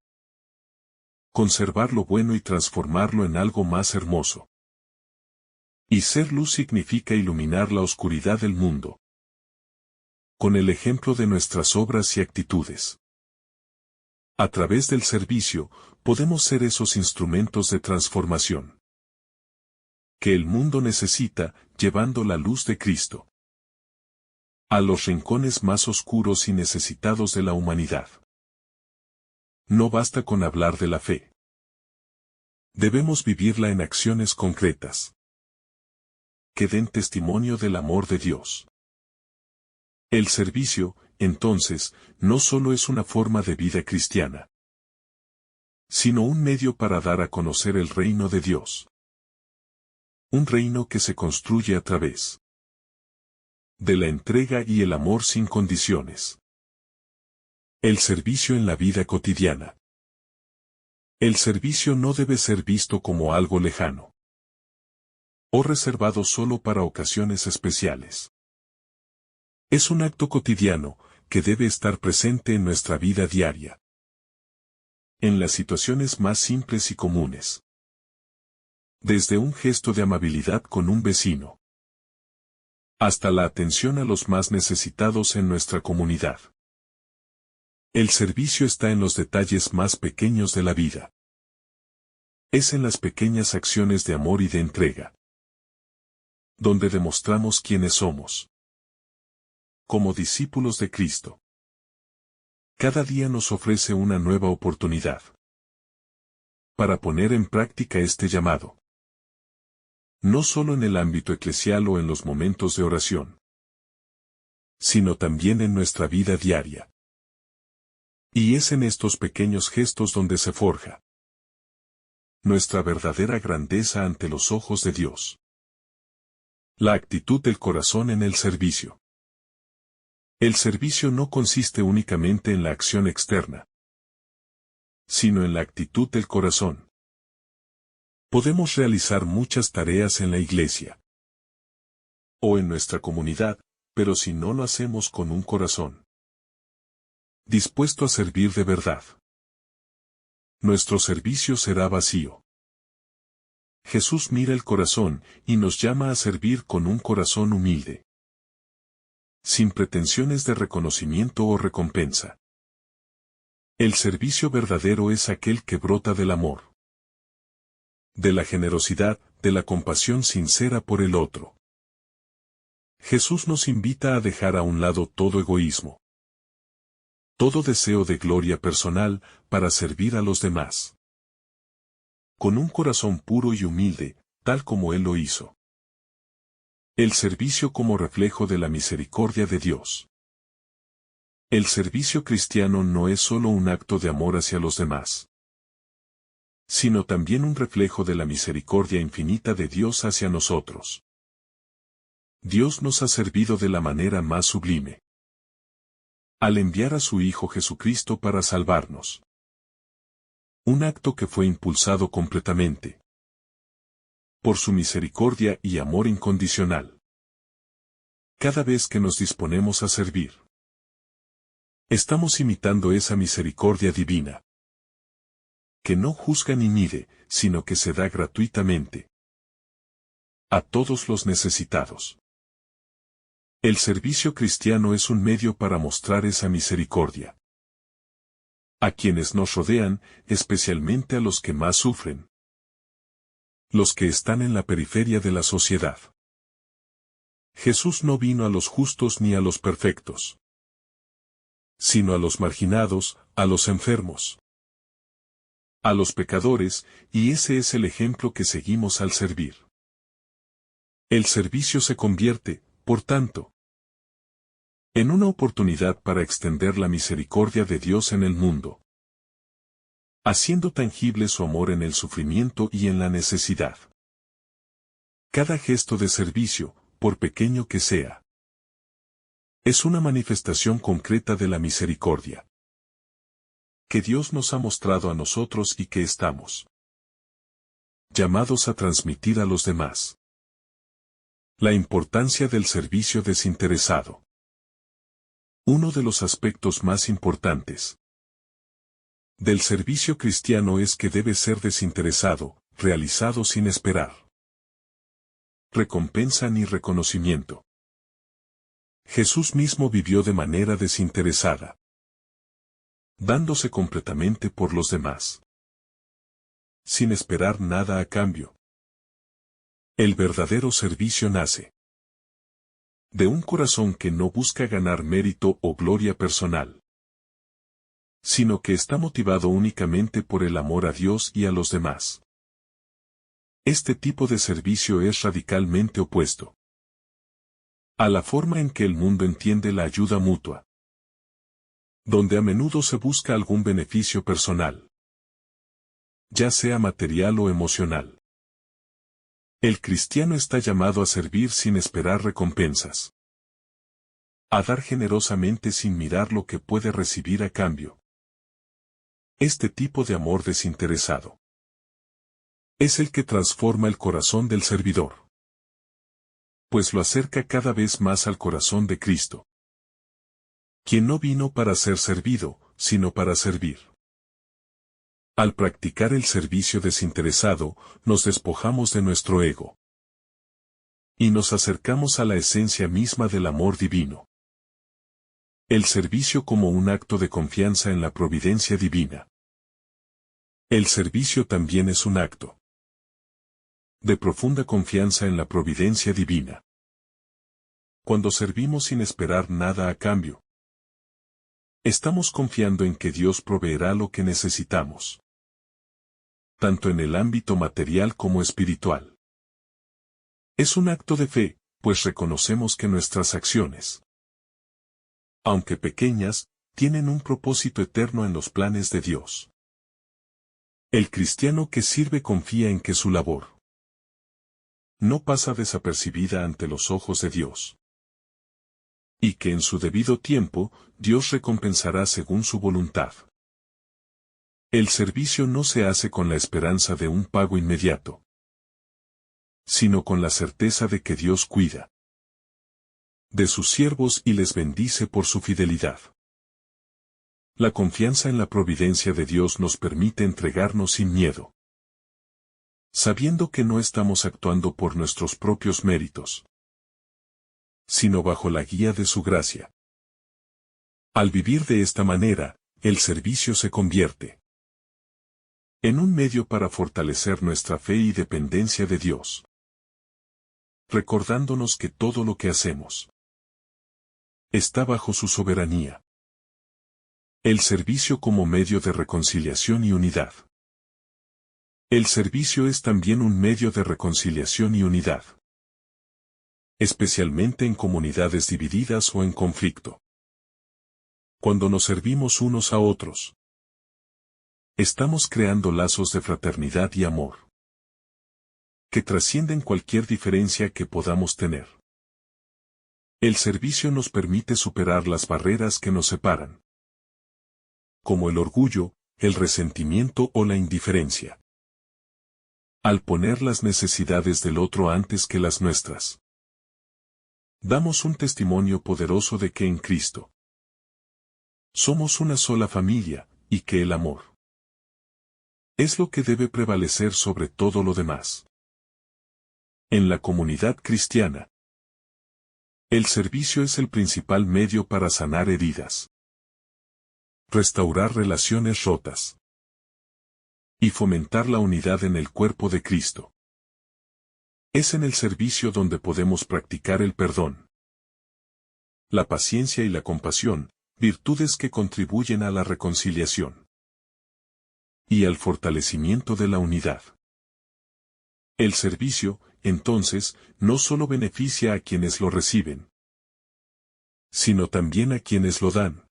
Speaker 1: conservar lo bueno y transformarlo en algo más hermoso. Y ser luz significa iluminar la oscuridad del mundo, con el ejemplo de nuestras obras y actitudes. A través del servicio, podemos ser esos instrumentos de transformación que el mundo necesita, llevando la luz de Cristo a los rincones más oscuros y necesitados de la humanidad. No basta con hablar de la fe. Debemos vivirla en acciones concretas que den testimonio del amor de Dios. El servicio, entonces, no solo es una forma de vida cristiana, sino un medio para dar a conocer el reino de Dios. Un reino que se construye a través de la entrega y el amor sin condiciones. El servicio en la vida cotidiana. El servicio no debe ser visto como algo lejano o reservado solo para ocasiones especiales. Es un acto cotidiano que debe estar presente en nuestra vida diaria, en las situaciones más simples y comunes. Desde un gesto de amabilidad con un vecino, hasta la atención a los más necesitados en nuestra comunidad. El servicio está en los detalles más pequeños de la vida. Es en las pequeñas acciones de amor y de entrega, donde demostramos quiénes somos como discípulos de Cristo. Cada día nos ofrece una nueva oportunidad para poner en práctica este llamado. No solo en el ámbito eclesial o en los momentos de oración, sino también en nuestra vida diaria. Y es en estos pequeños gestos donde se forja nuestra verdadera grandeza ante los ojos de Dios. La actitud del corazón en el servicio. El servicio no consiste únicamente en la acción externa, sino en la actitud del corazón. Podemos realizar muchas tareas en la iglesia o en nuestra comunidad, pero si no lo hacemos con un corazón dispuesto a servir de verdad, nuestro servicio será vacío. Jesús mira el corazón y nos llama a servir con un corazón humilde, sin pretensiones de reconocimiento o recompensa. El servicio verdadero es aquel que brota del amor, de la generosidad, de la compasión sincera por el otro. Jesús nos invita a dejar a un lado todo egoísmo, todo deseo de gloria personal, para servir a los demás. Con un corazón puro y humilde, tal como Él lo hizo. El servicio como reflejo de la misericordia de Dios. El servicio cristiano no es solo un acto de amor hacia los demás, sino también un reflejo de la misericordia infinita de Dios hacia nosotros. Dios nos ha servido de la manera más sublime, al enviar a su Hijo Jesucristo para salvarnos. Un acto que fue impulsado completamente por su misericordia y amor incondicional. Cada vez que nos disponemos a servir, estamos imitando esa misericordia divina, que no juzga ni mide, sino que se da gratuitamente a todos los necesitados. El servicio cristiano es un medio para mostrar esa misericordia a quienes nos rodean, especialmente a los que más sufren, los que están en la periferia de la sociedad. Jesús no vino a los justos ni a los perfectos, sino a los marginados, a los enfermos, a los pecadores, y ese es el ejemplo que seguimos al servir. El servicio se convierte, por tanto, en una oportunidad para extender la misericordia de Dios en el mundo, haciendo tangible su amor en el sufrimiento y en la necesidad. Cada gesto de servicio, por pequeño que sea, es una manifestación concreta de la misericordia que Dios nos ha mostrado a nosotros y que estamos llamados a transmitir a los demás. La importancia del servicio desinteresado. Uno de los aspectos más importantes del servicio cristiano es que debe ser desinteresado, realizado sin esperar recompensa ni reconocimiento. Jesús mismo vivió de manera desinteresada, dándose completamente por los demás, sin esperar nada a cambio. El verdadero servicio nace de un corazón que no busca ganar mérito o gloria personal, sino que está motivado únicamente por el amor a Dios y a los demás. Este tipo de servicio es radicalmente opuesto a la forma en que el mundo entiende la ayuda mutua, donde a menudo se busca algún beneficio personal, ya sea material o emocional. El cristiano está llamado a servir sin esperar recompensas, a dar generosamente sin mirar lo que puede recibir a cambio. Este tipo de amor desinteresado es el que transforma el corazón del servidor, pues lo acerca cada vez más al corazón de Cristo, quien no vino para ser servido, sino para servir. Al practicar el servicio desinteresado, nos despojamos de nuestro ego y nos acercamos a la esencia misma del amor divino. El servicio como un acto de confianza en la providencia divina. El servicio también es un acto de profunda confianza en la providencia divina. Cuando servimos sin esperar nada a cambio, estamos confiando en que Dios proveerá lo que necesitamos, tanto en el ámbito material como espiritual. Es un acto de fe, pues reconocemos que nuestras acciones, aunque pequeñas, tienen un propósito eterno en los planes de Dios. El cristiano que sirve confía en que su labor no pasa desapercibida ante los ojos de Dios, y que en su debido tiempo, Dios recompensará según su voluntad. El servicio no se hace con la esperanza de un pago inmediato, sino con la certeza de que Dios cuida de sus siervos y les bendice por su fidelidad. La confianza en la providencia de Dios nos permite entregarnos sin miedo, sabiendo que no estamos actuando por nuestros propios méritos, sino bajo la guía de su gracia. Al vivir de esta manera, el servicio se convierte en un medio para fortalecer nuestra fe y dependencia de Dios, recordándonos que todo lo que hacemos está bajo su soberanía. El servicio como medio de reconciliación y unidad. El servicio es también un medio de reconciliación y unidad, especialmente en comunidades divididas o en conflicto. Cuando nos servimos unos a otros, estamos creando lazos de fraternidad y amor que trascienden cualquier diferencia que podamos tener. El servicio nos permite superar las barreras que nos separan, como el orgullo, el resentimiento o la indiferencia. Al poner las necesidades del otro antes que las nuestras, damos un testimonio poderoso de que en Cristo somos una sola familia, y que el amor es lo que debe prevalecer sobre todo lo demás. En la comunidad cristiana, el servicio es el principal medio para sanar heridas, restaurar relaciones rotas y fomentar la unidad en el cuerpo de Cristo. Es en el servicio donde podemos practicar el perdón, la paciencia y la compasión, virtudes que contribuyen a la reconciliación y al fortalecimiento de la unidad. El servicio, entonces, no solo beneficia a quienes lo reciben, sino también a quienes lo dan,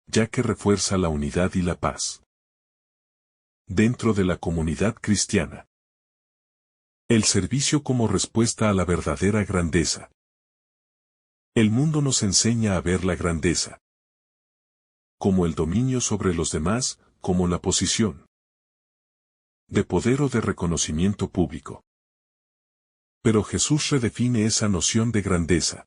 Speaker 1: ya que refuerza la unidad y la paz dentro de la comunidad cristiana. El servicio como respuesta a la verdadera grandeza. El mundo nos enseña a ver la grandeza como el dominio sobre los demás, como la posición de poder o de reconocimiento público. Pero Jesús redefine esa noción de grandeza,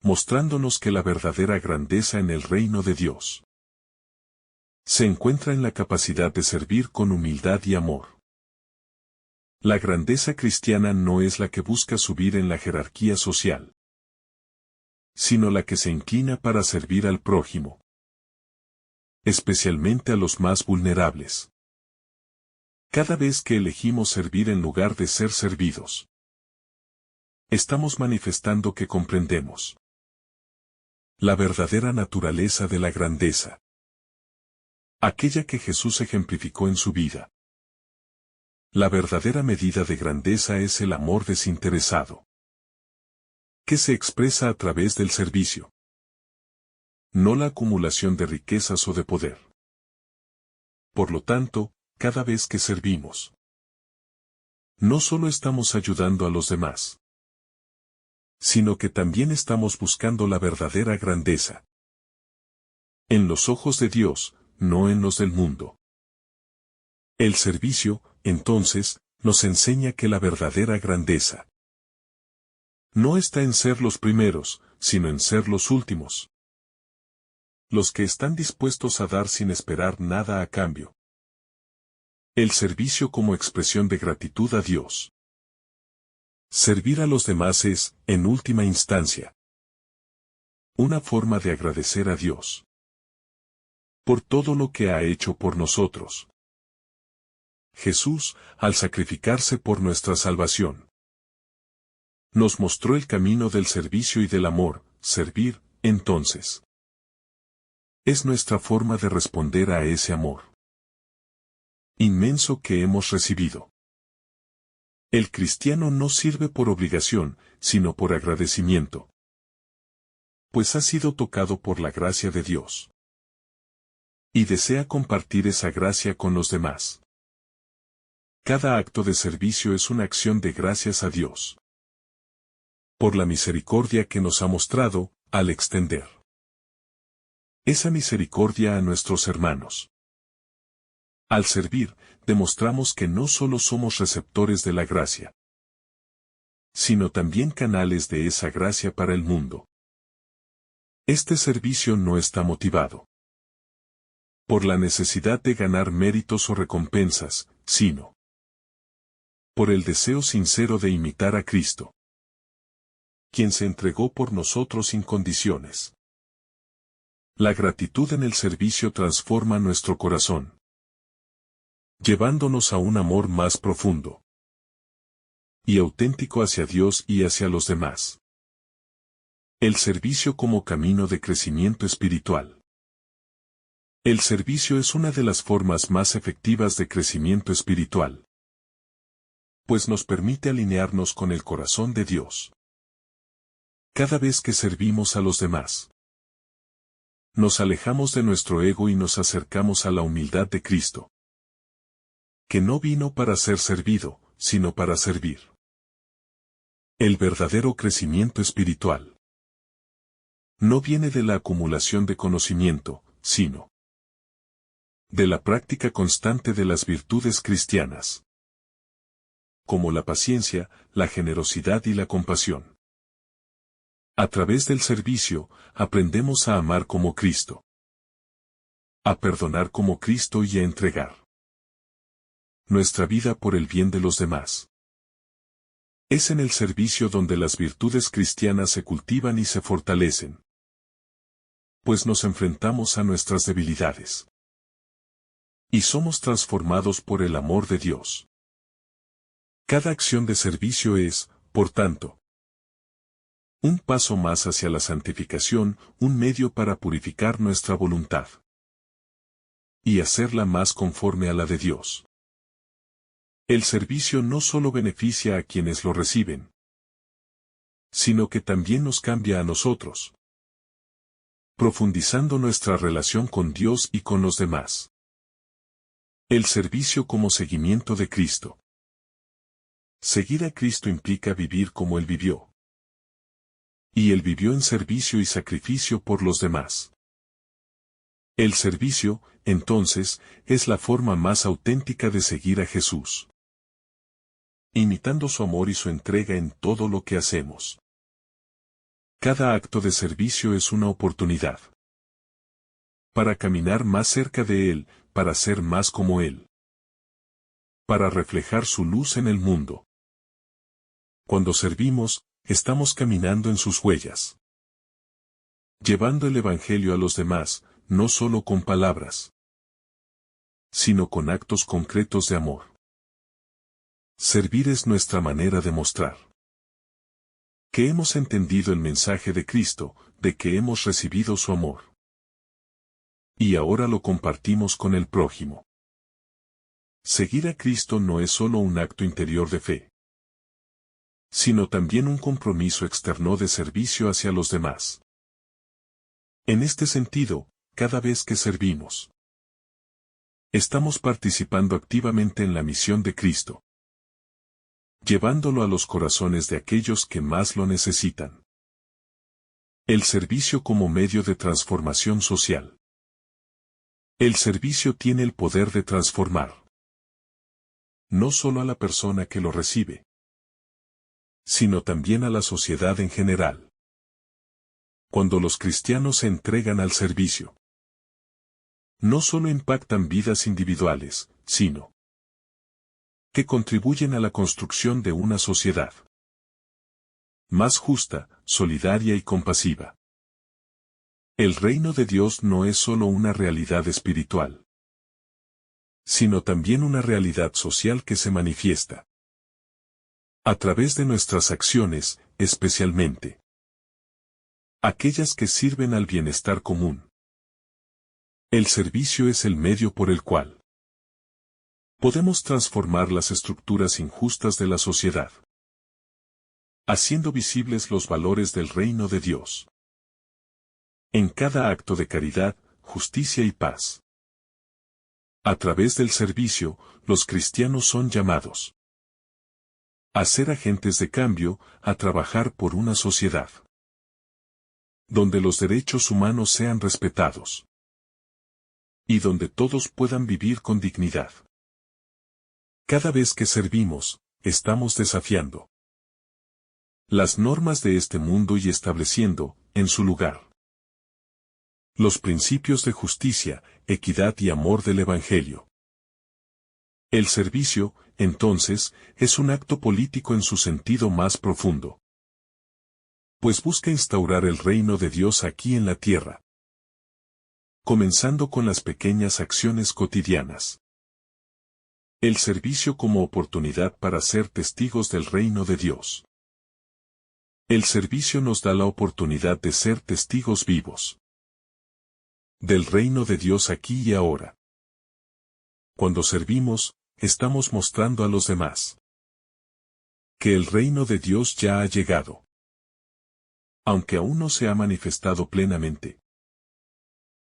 Speaker 1: mostrándonos que la verdadera grandeza en el reino de Dios se encuentra en la capacidad de servir con humildad y amor. La grandeza cristiana no es la que busca subir en la jerarquía social, sino la que se inclina para servir al prójimo, especialmente a los más vulnerables. Cada vez que elegimos servir en lugar de ser servidos, estamos manifestando que comprendemos la verdadera naturaleza de la grandeza, aquella que Jesús ejemplificó en su vida. La verdadera medida de grandeza es el amor desinteresado, que se expresa a través del servicio, no la acumulación de riquezas o de poder. Por lo tanto, cada vez que servimos, no solo estamos ayudando a los demás, sino que también estamos buscando la verdadera grandeza en los ojos de Dios, no en los del mundo. El servicio, entonces, nos enseña que la verdadera grandeza no está en ser los primeros, sino en ser los últimos, los que están dispuestos a dar sin esperar nada a cambio. El servicio como expresión de gratitud a Dios. Servir a los demás es, en última instancia, una forma de agradecer a Dios por todo lo que ha hecho por nosotros. Jesús, al sacrificarse por nuestra salvación, nos mostró el camino del servicio y del amor. Servir, entonces, es nuestra forma de responder a ese amor inmenso que hemos recibido. El cristiano no sirve por obligación, sino por agradecimiento, pues ha sido tocado por la gracia de Dios y desea compartir esa gracia con los demás. Cada acto de servicio es una acción de gracias a Dios por la misericordia que nos ha mostrado, al extender esa misericordia a nuestros hermanos. Al servir, demostramos que no solo somos receptores de la gracia, sino también canales de esa gracia para el mundo. Este servicio no está motivado por la necesidad de ganar méritos o recompensas, sino por el deseo sincero de imitar a Cristo, quien se entregó por nosotros sin condiciones. La gratitud en el servicio transforma nuestro corazón, llevándonos a un amor más profundo y auténtico hacia Dios y hacia los demás. El servicio como camino de crecimiento espiritual. El servicio es una de las formas más efectivas de crecimiento espiritual, pues nos permite alinearnos con el corazón de Dios. Cada vez que servimos a los demás, nos alejamos de nuestro ego y nos acercamos a la humildad de Cristo, que no vino para ser servido, sino para servir. El verdadero crecimiento espiritual no viene de la acumulación de conocimiento, sino De la práctica constante de las virtudes cristianas, como la paciencia, la generosidad y la compasión. A través del servicio, aprendemos a amar como Cristo, a perdonar como Cristo y a entregar nuestra vida por el bien de los demás. Es en el servicio donde las virtudes cristianas se cultivan y se fortalecen, pues nos enfrentamos a nuestras debilidades y somos transformados por el amor de Dios. Cada acción de servicio es, por tanto, un paso más hacia la santificación, un medio para purificar nuestra voluntad y hacerla más conforme a la de Dios. El servicio no solo beneficia a quienes lo reciben, sino que también nos cambia a nosotros, profundizando nuestra relación con Dios y con los demás. El servicio como seguimiento de Cristo. Seguir a Cristo implica vivir como Él vivió. Y Él vivió en servicio y sacrificio por los demás. El servicio, entonces, es la forma más auténtica de seguir a Jesús, imitando su amor y su entrega en todo lo que hacemos. Cada acto de servicio es una oportunidad para caminar más cerca de Él, para ser más como Él, para reflejar su luz en el mundo. Cuando servimos, estamos caminando en sus huellas, llevando el Evangelio a los demás, no solo con palabras, sino con actos concretos de amor. Servir es nuestra manera de mostrar que hemos entendido el mensaje de Cristo, de que hemos recibido su amor. Y ahora lo compartimos con el prójimo. Seguir a Cristo no es solo un acto interior de fe, sino también un compromiso externo de servicio hacia los demás. En este sentido, cada vez que servimos, estamos participando activamente en la misión de Cristo, llevándolo a los corazones de aquellos que más lo necesitan. El servicio como medio de transformación social. El servicio tiene el poder de transformar no solo a la persona que lo recibe, sino también a la sociedad en general. Cuando los cristianos se entregan al servicio, no solo impactan vidas individuales, sino que contribuyen a la construcción de una sociedad más justa, solidaria y compasiva. El reino de Dios no es solo una realidad espiritual, sino también una realidad social que se manifiesta a través de nuestras acciones, especialmente aquellas que sirven al bienestar común. El servicio es el medio por el cual podemos transformar las estructuras injustas de la sociedad, haciendo visibles los valores del reino de Dios en cada acto de caridad, justicia y paz. A través del servicio, los cristianos son llamados a ser agentes de cambio, a trabajar por una sociedad donde los derechos humanos sean respetados y donde todos puedan vivir con dignidad. Cada vez que servimos, estamos desafiando las normas de este mundo y estableciendo, en su lugar, los principios de justicia, equidad y amor del Evangelio. El servicio, entonces, es un acto político en su sentido más profundo, pues busca instaurar el reino de Dios aquí en la tierra, comenzando con las pequeñas acciones cotidianas. El servicio como oportunidad para ser testigos del reino de Dios. El servicio nos da la oportunidad de ser testigos vivos del reino de Dios aquí y ahora. Cuando servimos, estamos mostrando a los demás que el reino de Dios ya ha llegado, aunque aún no se ha manifestado plenamente.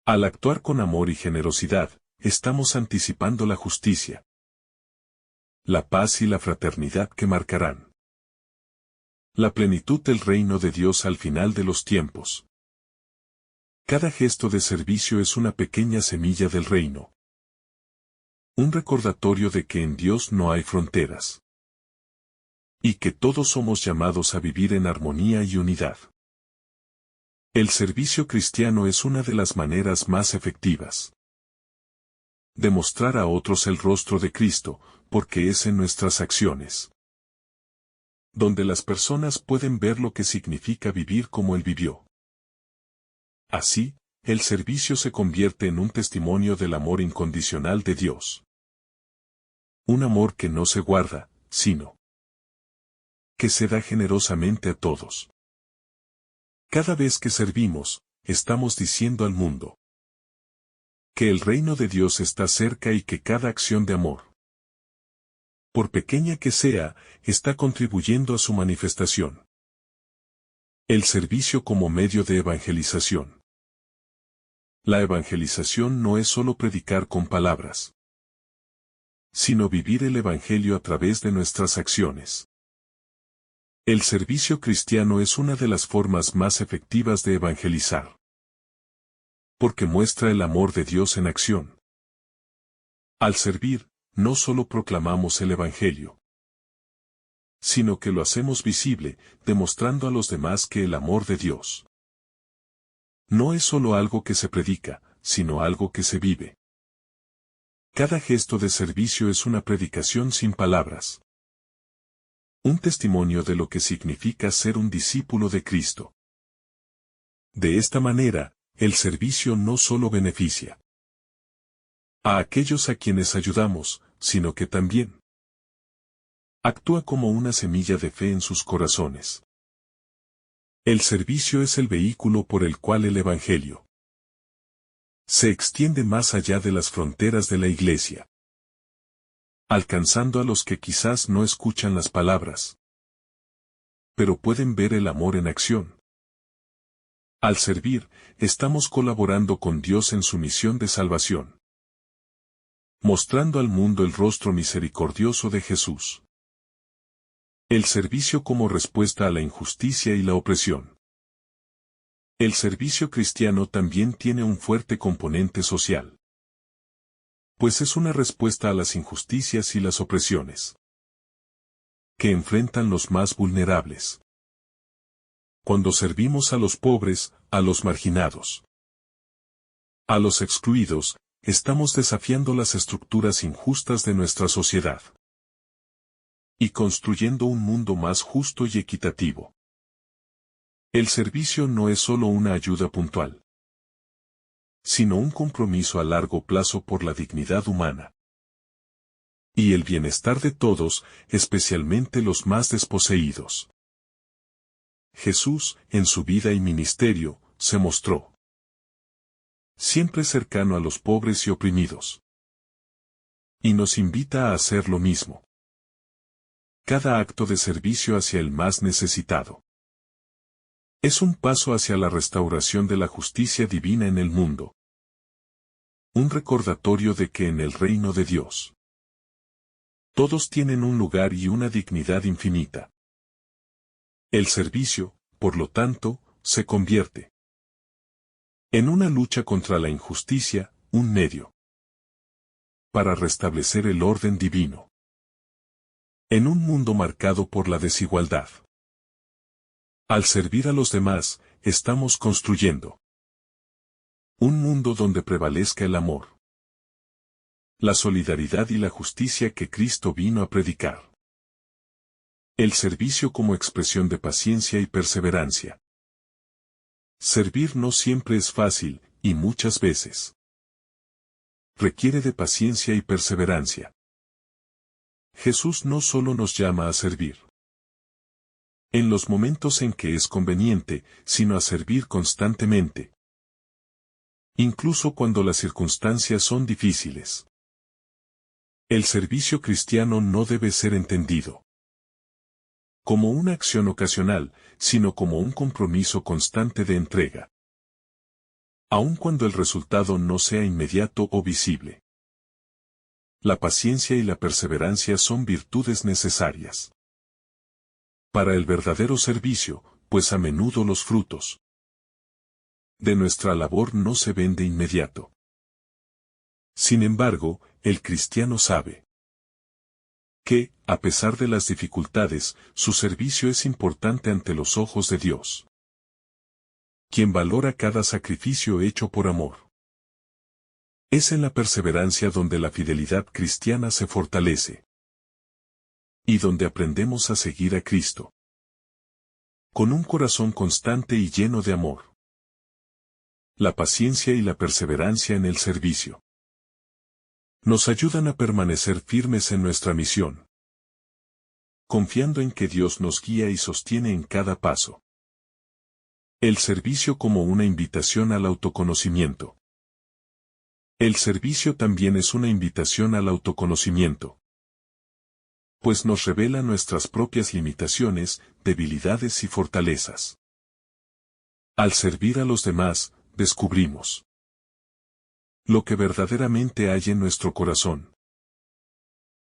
Speaker 1: Al actuar con amor y generosidad, estamos anticipando la justicia, la paz y la fraternidad que marcarán la plenitud del reino de Dios al final de los tiempos. Cada gesto de servicio es una pequeña semilla del reino, Un recordatorio de que en Dios no hay fronteras. Y que todos somos llamados a vivir en armonía y unidad. El servicio cristiano es una de las maneras más efectivas de mostrar a otros el rostro de Cristo, porque es en nuestras acciones donde las personas pueden ver lo que significa vivir como Él vivió. Así, el servicio se convierte en un testimonio del amor incondicional de Dios. Un amor que no se guarda, sino que se da generosamente a todos. Cada vez que servimos, estamos diciendo al mundo que el reino de Dios está cerca y que cada acción de amor, por pequeña que sea, está contribuyendo a su manifestación. El servicio como medio de evangelización. La evangelización no es solo predicar con palabras, sino vivir el evangelio a través de nuestras acciones. El servicio cristiano es una de las formas más efectivas de evangelizar, porque muestra el amor de Dios en acción. Al servir, no solo proclamamos el evangelio, sino que lo hacemos visible, demostrando a los demás que el amor de Dios no es solo algo que se predica, sino algo que se vive. Cada gesto de servicio es una predicación sin palabras. Un testimonio de lo que significa ser un discípulo de Cristo. De esta manera, el servicio no solo beneficia a aquellos a quienes ayudamos, sino que también actúa como una semilla de fe en sus corazones. El servicio es el vehículo por el cual el Evangelio se extiende más allá de las fronteras de la Iglesia, alcanzando a los que quizás no escuchan las palabras, pero pueden ver el amor en acción. Al servir, estamos colaborando con Dios en su misión de salvación, mostrando al mundo el rostro misericordioso de Jesús. El servicio como respuesta a la injusticia y la opresión. El servicio cristiano también tiene un fuerte componente social, pues es una respuesta a las injusticias y las opresiones que enfrentan los más vulnerables. Cuando servimos a los pobres, a los marginados, a los excluidos, estamos desafiando las estructuras injustas de nuestra sociedad y construyendo un mundo más justo y equitativo. El servicio no es solo una ayuda puntual, sino un compromiso a largo plazo por la dignidad humana y el bienestar de todos, especialmente los más desposeídos. Jesús, en su vida y ministerio, se mostró siempre cercano a los pobres y oprimidos, y nos invita a hacer lo mismo. Cada acto de servicio hacia el más necesitado es un paso hacia la restauración de la justicia divina en el mundo. Un recordatorio de que en el reino de Dios todos tienen un lugar y una dignidad infinita. El servicio, por lo tanto, se convierte en una lucha contra la injusticia, un medio para restablecer el orden divino en un mundo marcado por la desigualdad. Al servir a los demás, estamos construyendo un mundo donde prevalezca el amor, la solidaridad y la justicia que Cristo vino a predicar. El servicio como expresión de paciencia y perseverancia. Servir no siempre es fácil, y muchas veces requiere de paciencia y perseverancia. Jesús no solo nos llama a servir en los momentos en que es conveniente, sino a servir constantemente, incluso cuando las circunstancias son difíciles. El servicio cristiano no debe ser entendido como una acción ocasional, sino como un compromiso constante de entrega, aun cuando el resultado no sea inmediato o visible. La paciencia y la perseverancia son virtudes necesarias para el verdadero servicio, pues a menudo los frutos de nuestra labor no se ven de inmediato. Sin embargo, el cristiano sabe que, a pesar de las dificultades, su servicio es importante ante los ojos de Dios, quien valora cada sacrificio hecho por amor. Es en la perseverancia donde la fidelidad cristiana se fortalece y donde aprendemos a seguir a Cristo con un corazón constante y lleno de amor. La paciencia y la perseverancia en el servicio nos ayudan a permanecer firmes en nuestra misión, confiando en que Dios nos guía y sostiene en cada paso. El servicio como una invitación al autoconocimiento. El servicio también es una invitación al autoconocimiento, pues nos revela nuestras propias limitaciones, debilidades y fortalezas. Al servir a los demás, descubrimos lo que verdaderamente hay en nuestro corazón.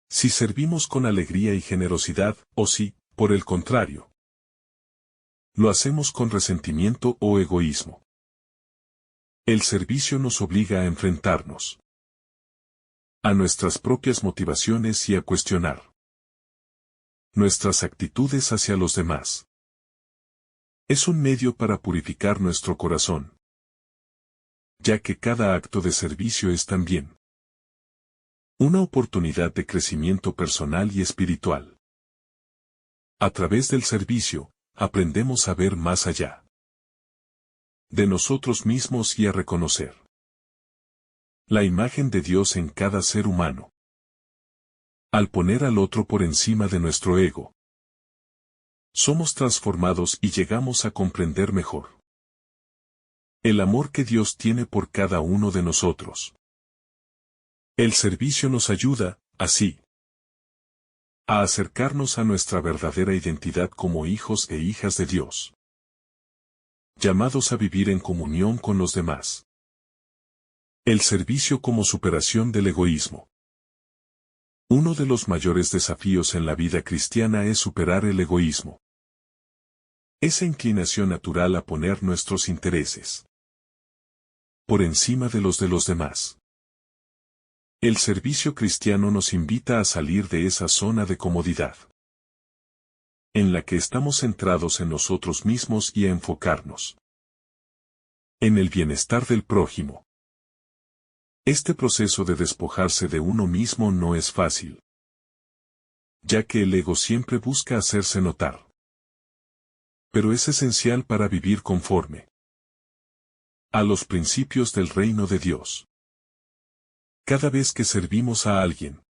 Speaker 1: Si servimos con alegría y generosidad, o si, por el contrario, lo hacemos con resentimiento o egoísmo. El servicio nos obliga a enfrentarnos a nuestras propias motivaciones y a cuestionar nuestras actitudes hacia los demás. Es un medio para purificar nuestro corazón, ya que cada acto de servicio es también una oportunidad de crecimiento personal y espiritual. A través del servicio, aprendemos a ver más allá de nosotros mismos y a reconocer la imagen de Dios en cada ser humano. Al poner al otro por encima de nuestro ego, somos transformados y llegamos a comprender mejor el amor que Dios tiene por cada uno de nosotros. El servicio nos ayuda, así, a acercarnos a nuestra verdadera identidad como hijos e hijas de Dios, llamados a vivir en comunión con los demás. El servicio como superación del egoísmo. Uno de los mayores desafíos en la vida cristiana es superar el egoísmo. Esa inclinación natural a poner nuestros intereses por encima de los demás. El servicio cristiano nos invita a salir de esa zona de comodidad en la que estamos centrados en nosotros mismos y a enfocarnos en el bienestar del prójimo. Este proceso de despojarse de uno mismo no es fácil, ya que el ego siempre busca hacerse notar. Pero es esencial para vivir conforme a los principios del reino de Dios. Cada vez que servimos a alguien,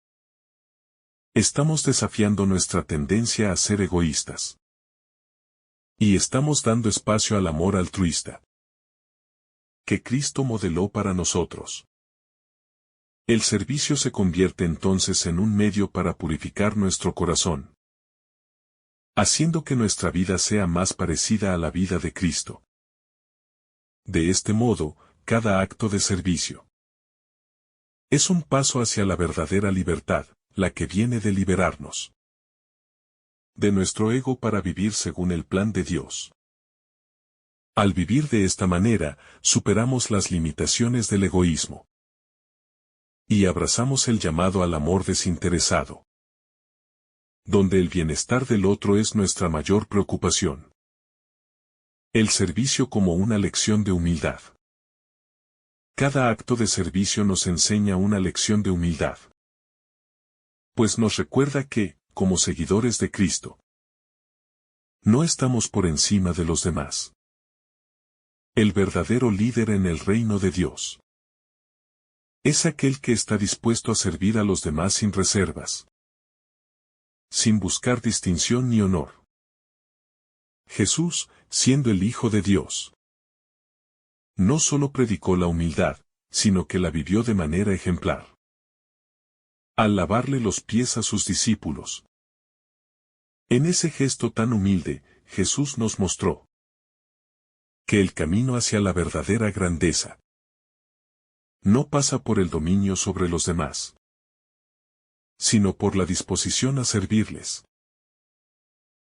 Speaker 1: estamos desafiando nuestra tendencia a ser egoístas. Y estamos dando espacio al amor altruista que Cristo modeló para nosotros. El servicio se convierte entonces en un medio para purificar nuestro corazón, haciendo que nuestra vida sea más parecida a la vida de Cristo. De este modo, cada acto de servicio es un paso hacia la verdadera libertad, la que viene de liberarnos de nuestro ego para vivir según el plan de Dios. Al vivir de esta manera, superamos las limitaciones del egoísmo y abrazamos el llamado al amor desinteresado, donde el bienestar del otro es nuestra mayor preocupación. El servicio como una lección de humildad. Cada acto de servicio nos enseña una lección de humildad, pues nos recuerda que, como seguidores de Cristo, no estamos por encima de los demás. El verdadero líder en el reino de Dios es aquel que está dispuesto a servir a los demás sin reservas, sin buscar distinción ni honor. Jesús, siendo el Hijo de Dios, no solo predicó la humildad, sino que la vivió de manera ejemplar. Al lavarle los pies a sus discípulos. En ese gesto tan humilde, Jesús nos mostró que el camino hacia la verdadera grandeza no pasa por el dominio sobre los demás, sino por la disposición a servirles.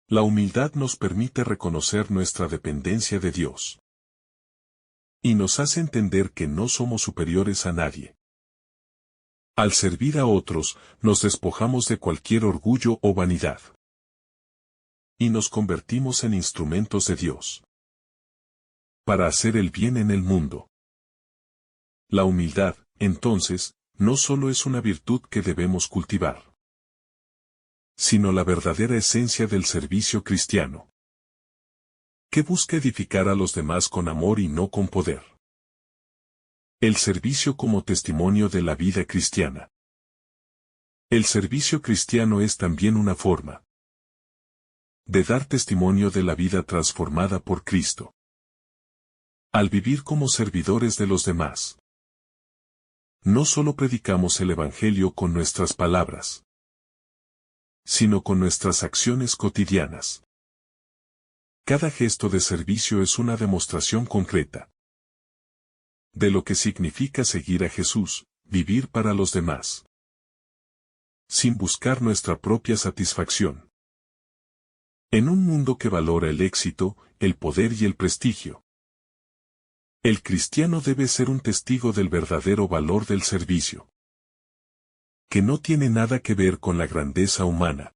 Speaker 1: La humildad nos permite reconocer nuestra dependencia de Dios y nos hace entender que no somos superiores a nadie. Al servir a otros, nos despojamos de cualquier orgullo o vanidad. Y nos convertimos en instrumentos de Dios. Para hacer el bien en el mundo. La humildad, entonces, no solo es una virtud que debemos cultivar, sino la verdadera esencia del servicio cristiano, que busca edificar a los demás con amor y no con poder. El servicio como testimonio de la vida cristiana. El servicio cristiano es también una forma de dar testimonio de la vida transformada por Cristo. Al vivir como servidores de los demás, no solo predicamos el Evangelio con nuestras palabras, sino con nuestras acciones cotidianas. Cada gesto de servicio es una demostración concreta de lo que significa seguir a Jesús, vivir para los demás, sin buscar nuestra propia satisfacción. En un mundo que valora el éxito, el poder y el prestigio, el cristiano debe ser un testigo del verdadero valor del servicio, que no tiene nada que ver con la grandeza humana,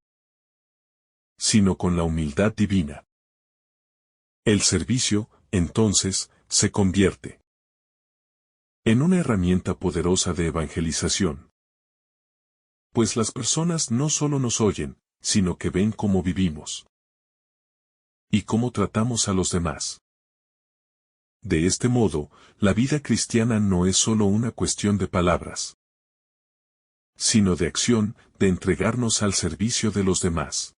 Speaker 1: sino con la humildad divina. El servicio, entonces, se convierte en una herramienta poderosa de evangelización. Pues las personas no solo nos oyen, sino que ven cómo vivimos y cómo tratamos a los demás. De este modo, la vida cristiana no es solo una cuestión de palabras, sino de acción, de entregarnos al servicio de los demás,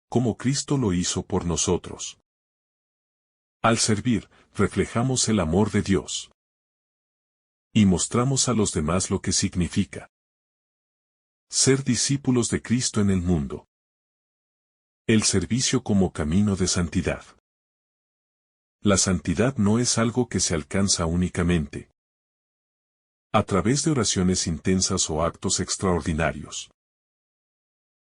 Speaker 1: como Cristo lo hizo por nosotros. Al servir, reflejamos el amor de Dios y mostramos a los demás lo que significa ser discípulos de Cristo en el mundo. El servicio como camino de santidad. La santidad no es algo que se alcanza únicamente a través de oraciones intensas o actos extraordinarios,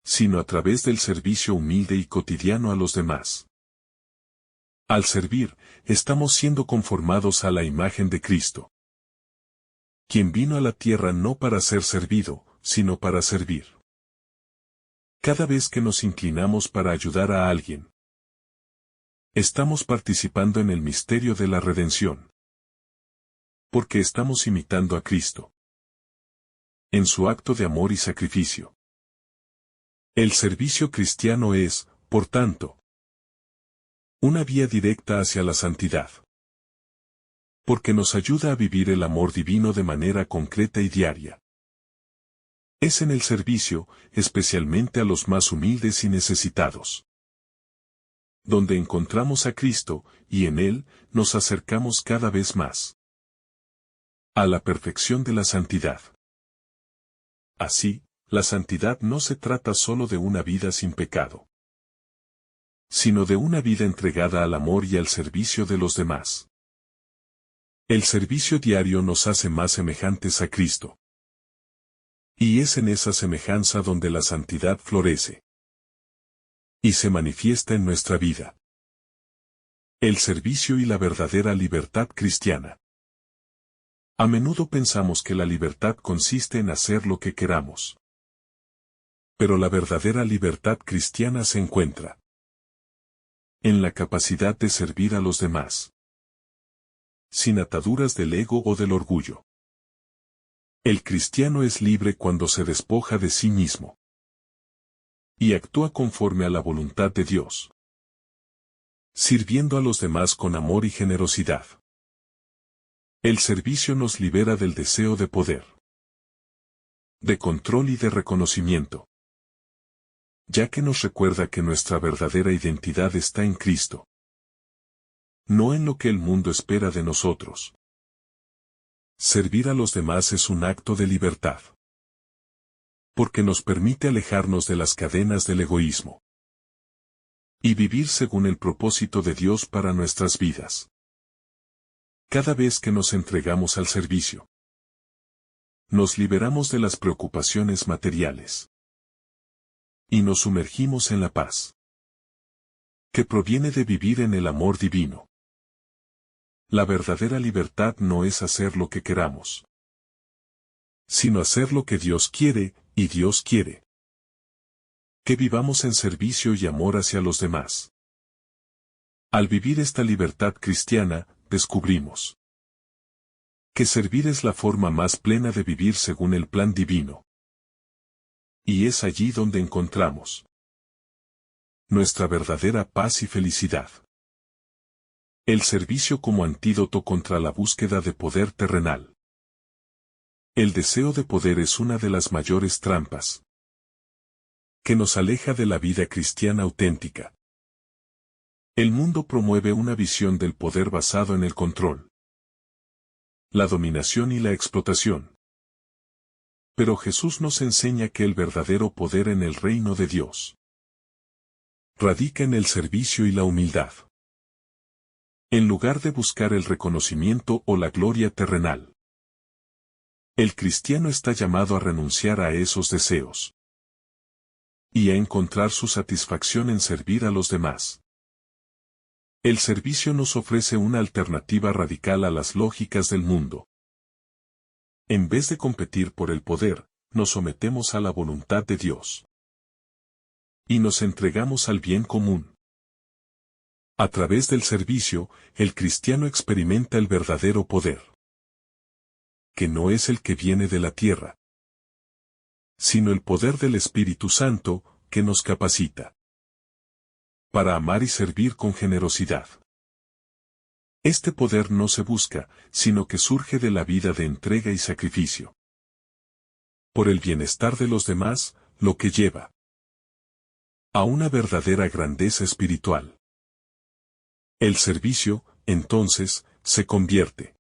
Speaker 1: sino a través del servicio humilde y cotidiano a los demás. Al servir, estamos siendo conformados a la imagen de Cristo, quien vino a la tierra no para ser servido, sino para servir. Cada vez que nos inclinamos para ayudar a alguien, estamos participando en el misterio de la redención, porque estamos imitando a Cristo en su acto de amor y sacrificio. El servicio cristiano es, por tanto, una vía directa hacia la santidad, porque nos ayuda a vivir el amor divino de manera concreta y diaria. Es en el servicio, especialmente a los más humildes y necesitados, donde encontramos a Cristo, y en Él, nos acercamos cada vez más a la perfección de la santidad. Así, la santidad no se trata solo de una vida sin pecado, sino de una vida entregada al amor y al servicio de los demás. El servicio diario nos hace más semejantes a Cristo. Y es en esa semejanza donde la santidad florece y se manifiesta en nuestra vida. El servicio y la verdadera libertad cristiana. A menudo pensamos que la libertad consiste en hacer lo que queramos. Pero la verdadera libertad cristiana se encuentra en la capacidad de servir a los demás, sin ataduras del ego o del orgullo. El cristiano es libre cuando se despoja de sí mismo y actúa conforme a la voluntad de Dios, sirviendo a los demás con amor y generosidad. El servicio nos libera del deseo de poder, de control y de reconocimiento, ya que nos recuerda que nuestra verdadera identidad está en Cristo, no en lo que el mundo espera de nosotros. Servir a los demás es un acto de libertad, porque nos permite alejarnos de las cadenas del egoísmo y vivir según el propósito de Dios para nuestras vidas. Cada vez que nos entregamos al servicio, nos liberamos de las preocupaciones materiales y nos sumergimos en la paz, que proviene de vivir en el amor divino. La verdadera libertad no es hacer lo que queramos, sino hacer lo que Dios quiere, y Dios quiere que vivamos en servicio y amor hacia los demás. Al vivir esta libertad cristiana, descubrimos que servir es la forma más plena de vivir según el plan divino. Y es allí donde encontramos nuestra verdadera paz y felicidad. El servicio como antídoto contra la búsqueda de poder terrenal. El deseo de poder es una de las mayores trampas que nos aleja de la vida cristiana auténtica. El mundo promueve una visión del poder basado en el control, la dominación y la explotación. Pero Jesús nos enseña que el verdadero poder en el reino de Dios radica en el servicio y la humildad. En lugar de buscar el reconocimiento o la gloria terrenal, el cristiano está llamado a renunciar a esos deseos y a encontrar su satisfacción en servir a los demás. El servicio nos ofrece una alternativa radical a las lógicas del mundo. En vez de competir por el poder, nos sometemos a la voluntad de Dios y nos entregamos al bien común. A través del servicio, el cristiano experimenta el verdadero poder, que no es el que viene de la tierra, sino el poder del Espíritu Santo, que nos capacita para amar y servir con generosidad. Este poder no se busca, sino que surge de la vida de entrega y sacrificio por el bienestar de los demás, lo que lleva a una verdadera grandeza espiritual. El servicio, entonces, se convierte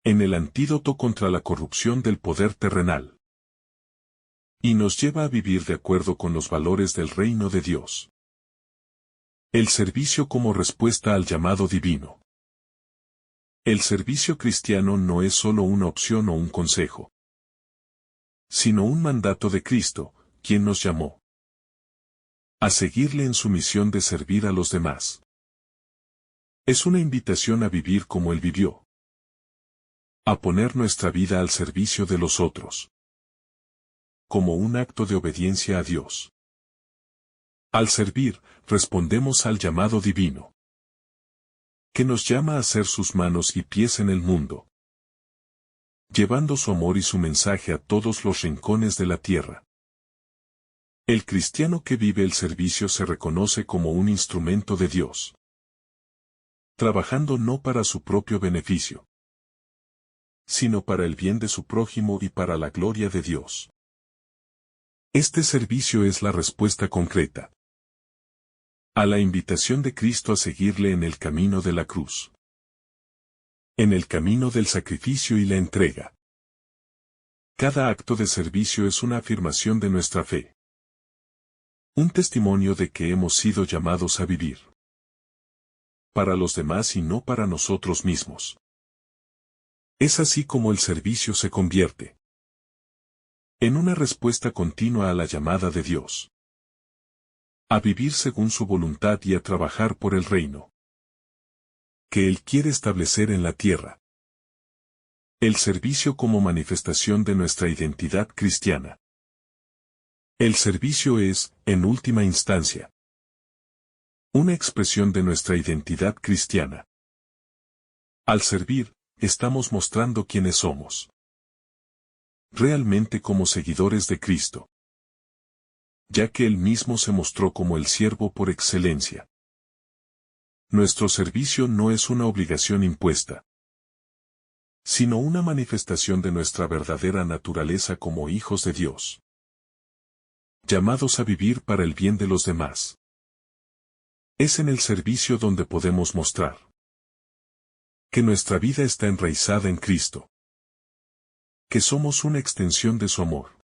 Speaker 1: en el antídoto contra la corrupción del poder terrenal y nos lleva a vivir de acuerdo con los valores del reino de Dios. El servicio como respuesta al llamado divino. El servicio cristiano no es solo una opción o un consejo, sino un mandato de Cristo, quien nos llamó a seguirle en su misión de servir a los demás. Es una invitación a vivir como Él vivió, a poner nuestra vida al servicio de los otros, como un acto de obediencia a Dios. Al servir, respondemos al llamado divino, que nos llama a ser sus manos y pies en el mundo, llevando su amor y su mensaje a todos los rincones de la tierra. El cristiano que vive el servicio se reconoce como un instrumento de Dios, trabajando no para su propio beneficio, sino para el bien de su prójimo y para la gloria de Dios. Este servicio es la respuesta concreta a la invitación de Cristo a seguirle en el camino de la cruz, en el camino del sacrificio y la entrega. Cada acto de servicio es una afirmación de nuestra fe, un testimonio de que hemos sido llamados a vivir para los demás y no para nosotros mismos. Es así como el servicio se convierte en una respuesta continua a la llamada de Dios, a vivir según su voluntad y a trabajar por el reino que Él quiere establecer en la tierra. El servicio como manifestación de nuestra identidad cristiana. El servicio es, en última instancia, una expresión de nuestra identidad cristiana. Al servir, estamos mostrando quiénes somos realmente como seguidores de Cristo, ya que Él mismo se mostró como el siervo por excelencia. Nuestro servicio no es una obligación impuesta, sino una manifestación de nuestra verdadera naturaleza como hijos de Dios, llamados a vivir para el bien de los demás. Es en el servicio donde podemos mostrar que nuestra vida está enraizada en Cristo, que somos una extensión de su amor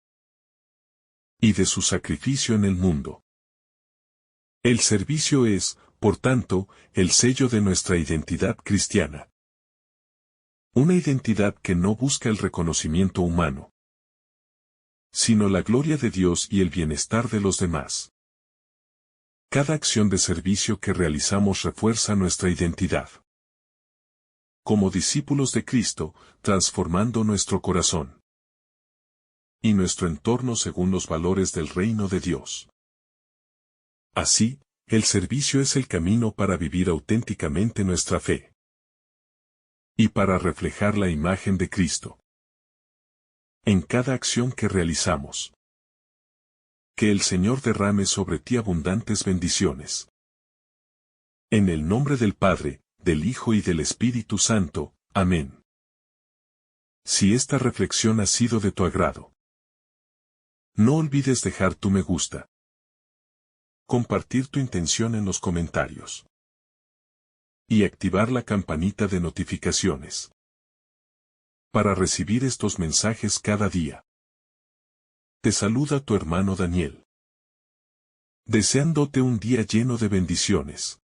Speaker 1: y de su sacrificio en el mundo. El servicio es, por tanto, el sello de nuestra identidad cristiana. Una identidad que no busca el reconocimiento humano, sino la gloria de Dios y el bienestar de los demás. Cada acción de servicio que realizamos refuerza nuestra identidad como discípulos de Cristo, transformando nuestro corazón. y nuestro entorno según los valores del reino de Dios. Así, el servicio es el camino para vivir auténticamente nuestra fe y para reflejar la imagen de Cristo en cada acción que realizamos. Que el Señor derrame sobre ti abundantes bendiciones. En el nombre del Padre, del Hijo y del Espíritu Santo. Amén. Si esta reflexión ha sido de tu agrado, no olvides dejar tu me gusta, compartir tu intención en los comentarios y activar la campanita de notificaciones para recibir estos mensajes cada día. Te saluda tu hermano Daniel, deseándote un día lleno de bendiciones.